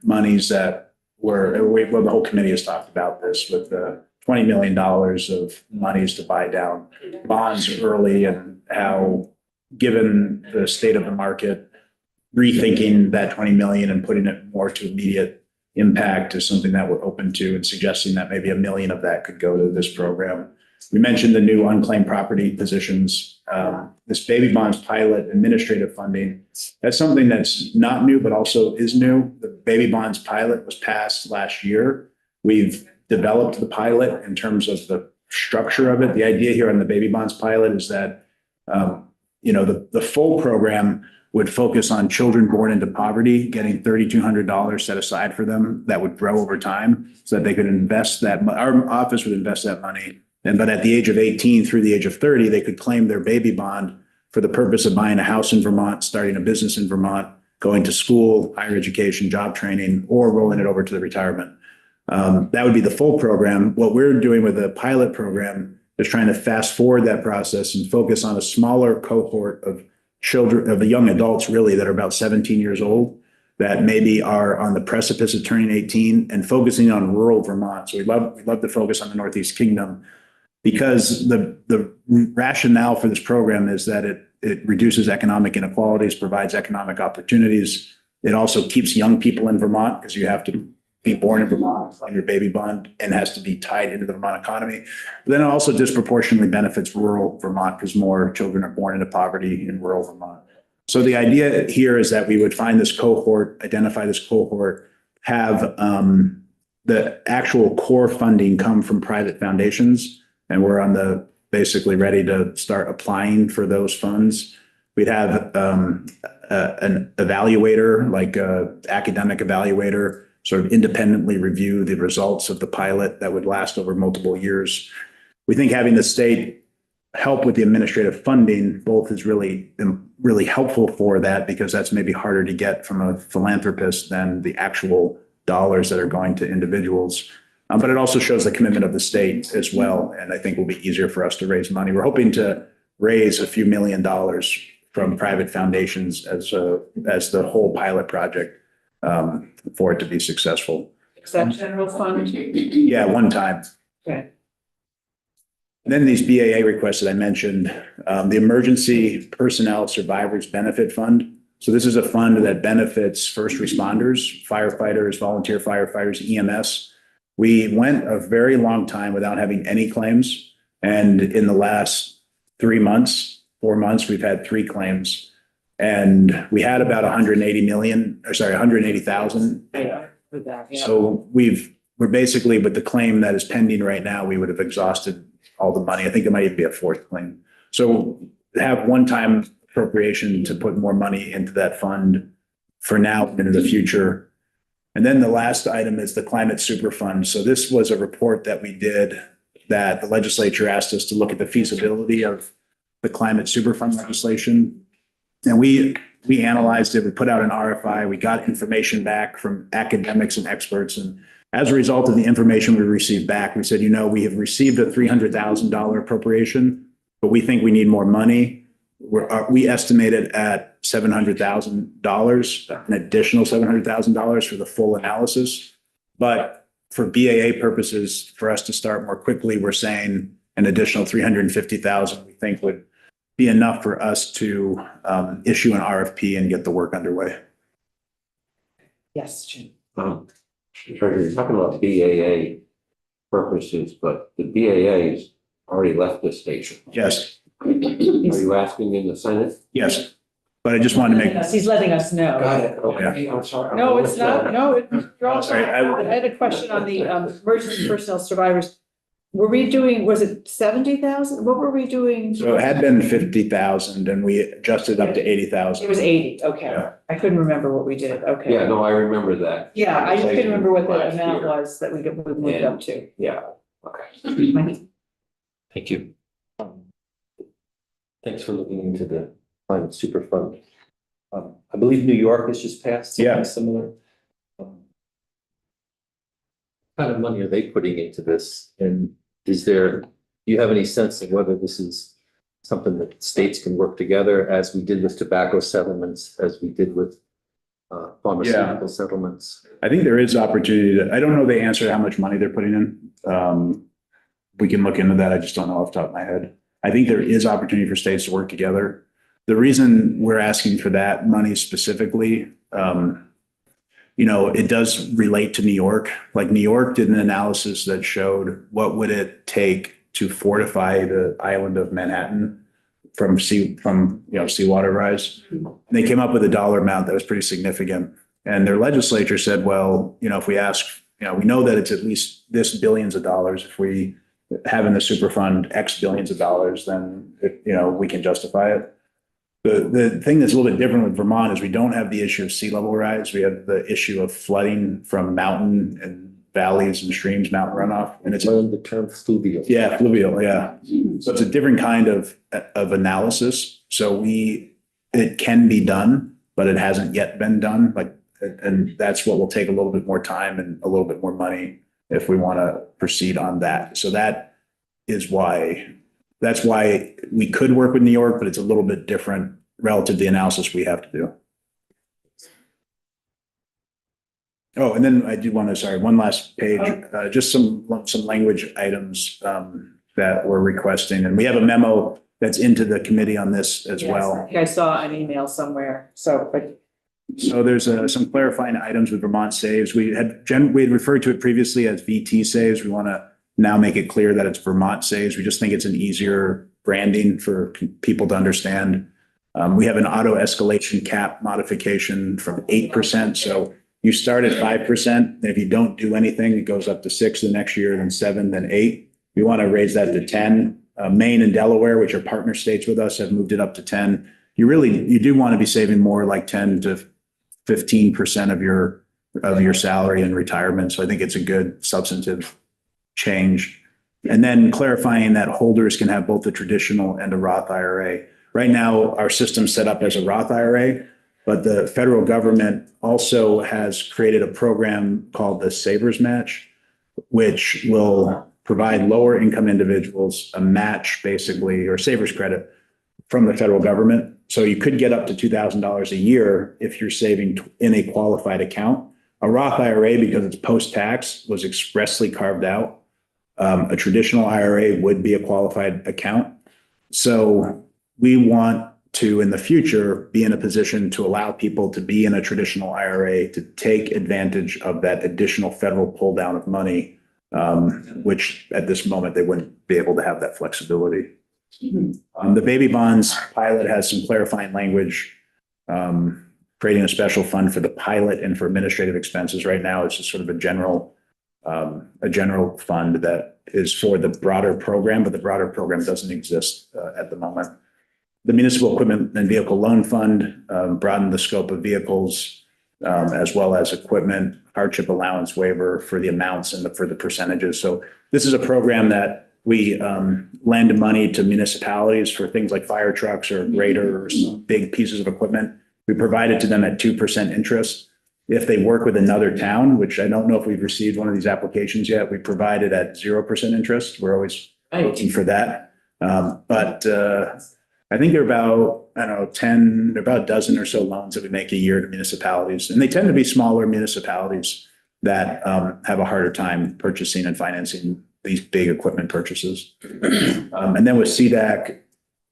monies that the whole committee has talked about this with the $20 million of monies to buy down bonds early, and how, given the state of the market, rethinking that 20 million and putting it more to immediate impact is something that we're open to, and suggesting that maybe $1 million of that could go to this program. We mentioned the new unclaimed property positions, this baby bonds pilot administrative funding. That's something that's not new, but also is new. The baby bonds pilot was passed last year. We've developed the pilot in terms of the structure of it. The idea here on the baby bonds pilot is that, the full program would focus on children born into poverty, getting $3,200 set aside for them that would grow over time so that they could invest that. Our office would invest that money. But at the age of 18 through the age of 30, they could claim their baby bond for the purpose of buying a house in Vermont, starting a business in Vermont, going to school, higher education, job training, or rolling it over to the retirement. That would be the full program. What we're doing with the pilot program is trying to fast forward that process and focus on a smaller cohort of children, of the young adults really, that are about 17 years old, that maybe are on the precipice of turning 18, and focusing on rural Vermont. So we'd love to focus on the Northeast Kingdom, because the rationale for this program is that it reduces economic inequalities, provides economic opportunities. It also keeps young people in Vermont, because you have to be born in Vermont on your baby bond and has to be tied into the Vermont economy. But then it also disproportionately benefits rural Vermont, because more children are born into poverty in rural Vermont. So the idea here is that we would find this cohort, identify this cohort, have the actual core funding come from private foundations. And we're basically ready to start applying for those funds. We'd have an evaluator, like a academic evaluator, sort of independently review the results of the pilot that would last over multiple years. We think having the state help with the administrative funding both is really helpful for that, because that's maybe harder to get from a philanthropist than the actual dollars that are going to individuals. But it also shows the commitment of the state as well, and I think will be easier for us to raise money. We're hoping to raise a few $1 million from private foundations as the whole pilot project for it to be successful. Is that general fund? Yeah, one time. Okay. And then these BAA requests that I mentioned, the Emergency Personnel Survivors Benefit Fund. So this is a fund that benefits first responders, firefighters, volunteer firefighters, EMS. We went a very long time without having any claims. And in the last 4 months, we've had 3 claims. And we had about 180,000. Yeah, with that, yeah. So we're basically, with the claim that is pending right now, we would have exhausted all the money. I think there might even be a 4th claim. So have one-time appropriation to put more money into that fund for now and into the future. And then the last item is the Climate Super Fund. So this was a report that we did that the legislature asked us to look at the feasibility of the Climate Super Fund legislation. And we analyzed it, we put out an RFI, we got information back from academics and experts. And as a result of the information we received back, we said, we have received a $300,000 appropriation, but we think we need more money. We estimate it at $700,000, an additional $700,000 for the full analysis. But for BAA purposes, for us to start more quickly, we're saying an additional $350,000 we think would be enough for us to issue an RFP and get the work underway. Yes, Jim. Treasurer, you're talking about BAA purposes, but the BAA's already left the station. Yes, Are you asking in the Senate? yes. But I just wanted to make, He's letting us know. Got it. Okay, I'm sorry. No, it's not. No, you're all Sorry, right. I had a question on the emergency personnel survivors. Were we doing, was it 70,000? What were we doing? so it had been 50,000 and we adjusted up to It 80,000. was 80, okay. Yeah. I couldn't remember what we did, okay. Yeah, no, I remember that. Yeah, I just couldn't remember what the Last amount year. was that we moved up to. Yeah, okay. Thank you. Thanks for looking into the climate super fund. I believe New York has just passed Yeah. something similar. What kind of money are they putting into this? And do you have any sense of whether this is something that states can work together, as we did with tobacco settlements, as we did with pharmaceutical settlements? I think there is opportunity I don't know the answer to how much money they're putting in. We can look into that. I just don't know off the top of my head. I think there is opportunity for states to work together. The reason we're asking for that money specifically, it does relate to New York. Like New York did an analysis that showed what would it take to fortify the island of Manhattan from seawater rise. And they came up with a dollar amount that was pretty significant. And their legislature said, well, if we ask, we know that it's at least this billions of dollars. If we have in the super fund X billions of dollars, then we can justify it. The thing that's a little bit different with Vermont is we don't have the issue of sea level rise. We have the issue of flooding from mountain and valleys and streams, mountain runoff. And it's Learned the term fluvial. yeah, fluvial, yeah. So it's a different kind of analysis. So it can be done, but it hasn't yet been done. And that's what will take a little bit more time and a little bit more money if we want to proceed on that. So that's why we could work with New York, but it's a little bit different relative to the analysis we have to do. Oh, and then I do want to, one last page, just some language items that we're requesting. And we have a memo that's into the committee on this as Yes, well. I think I saw an email somewhere, so, but So there's some clarifying items with Vermont Saves. We had referred to it previously as VT Saves. We want to now make it clear that it's Vermont Saves. We just think it's an easier branding for people to understand. We have an auto escalation cap modification from 8%. So you start at 5%. And if you don't do anything, it goes up to 6 the next year, then 7, then 8. We want to raise that to 10. Maine and Delaware, which are partner states with us, have moved it up to 10. you do want to be saving more like 10 to 15% of your salary in retirement. So I think it's a good substantive change. And then clarifying that holders can have both a traditional and a Roth IRA. Right now, our system's set up as a Roth IRA, but the federal government also has created a program called the Savers Match, which will provide lower income individuals a match basically, or savers credit from the federal government. So you could get up to $2,000 a year if you're saving in a qualified account. A Roth IRA, because it's post-tax, was expressly carved out. A traditional IRA would be a qualified account. So we want to, in the future, be in a position to allow people to be in a traditional IRA to take advantage of that additional federal pull down of money, which at this moment, they wouldn't be able to have that flexibility. The baby bonds pilot has some clarifying language, creating a special fund for the pilot and for administrative expenses. Right now, it's just sort of a general fund that is for the broader program, but the broader program doesn't exist at the moment. The Municipal Equipment and Vehicle Loan Fund broadened the scope of vehicles as well as equipment, hardship allowance waiver for the amounts and for the percentages. So this is a program that we lend money to municipalities for things like fire trucks or graders, big pieces of equipment. We provide it to them at 2% interest. If they work with another town, which I don't know if we've received one of these applications yet, we provide it at 0% interest. We're always looking for that. But I think there are about, I don't know, there are about a dozen or so loans that we make a year to municipalities. And they tend to be smaller municipalities that have a harder time purchasing and financing these big equipment purchases. And then with CDAC,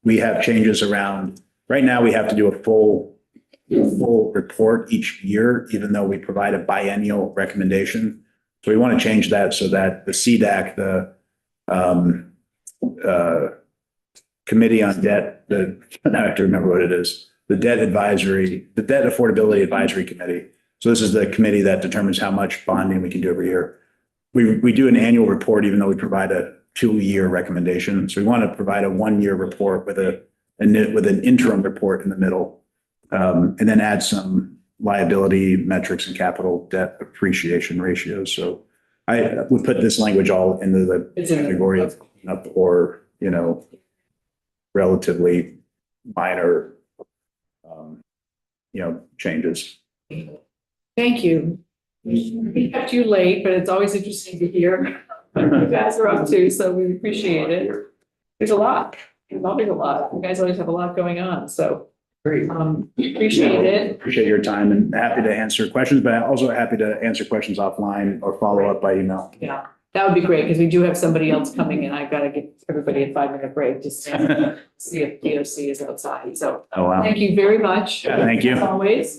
we have changes around, right now we have to do a full report each year, even though we provide a biennial recommendation. So we want to change that so that the CDAC, the Committee on Debt, I have to remember what it is, the Debt Affordability Advisory Committee. So this is the committee that determines how much bonding we can do every year. We do an annual report, even though we provide a 2-year recommendation. So we want to provide a 1-year report with an interim report in the middle, and then add some liability metrics and capital debt appreciation ratios. So I would put this language all into the category of cleanup or, relatively minor, changes. Thank you. We kept you late, but it's always interesting to hear what you guys are up to, so we appreciate it. There's a lot. There's a lot. You guys always have a lot going on, so appreciate it. Appreciate your time and happy to answer questions, but also happy to answer questions offline or follow up by email. Yeah, that would be great, because we do have somebody else coming in. I've got to give everybody a 5-minute break just to see if DOC is outside. So Oh, wow. thank you very much. Yeah, thank you. As always.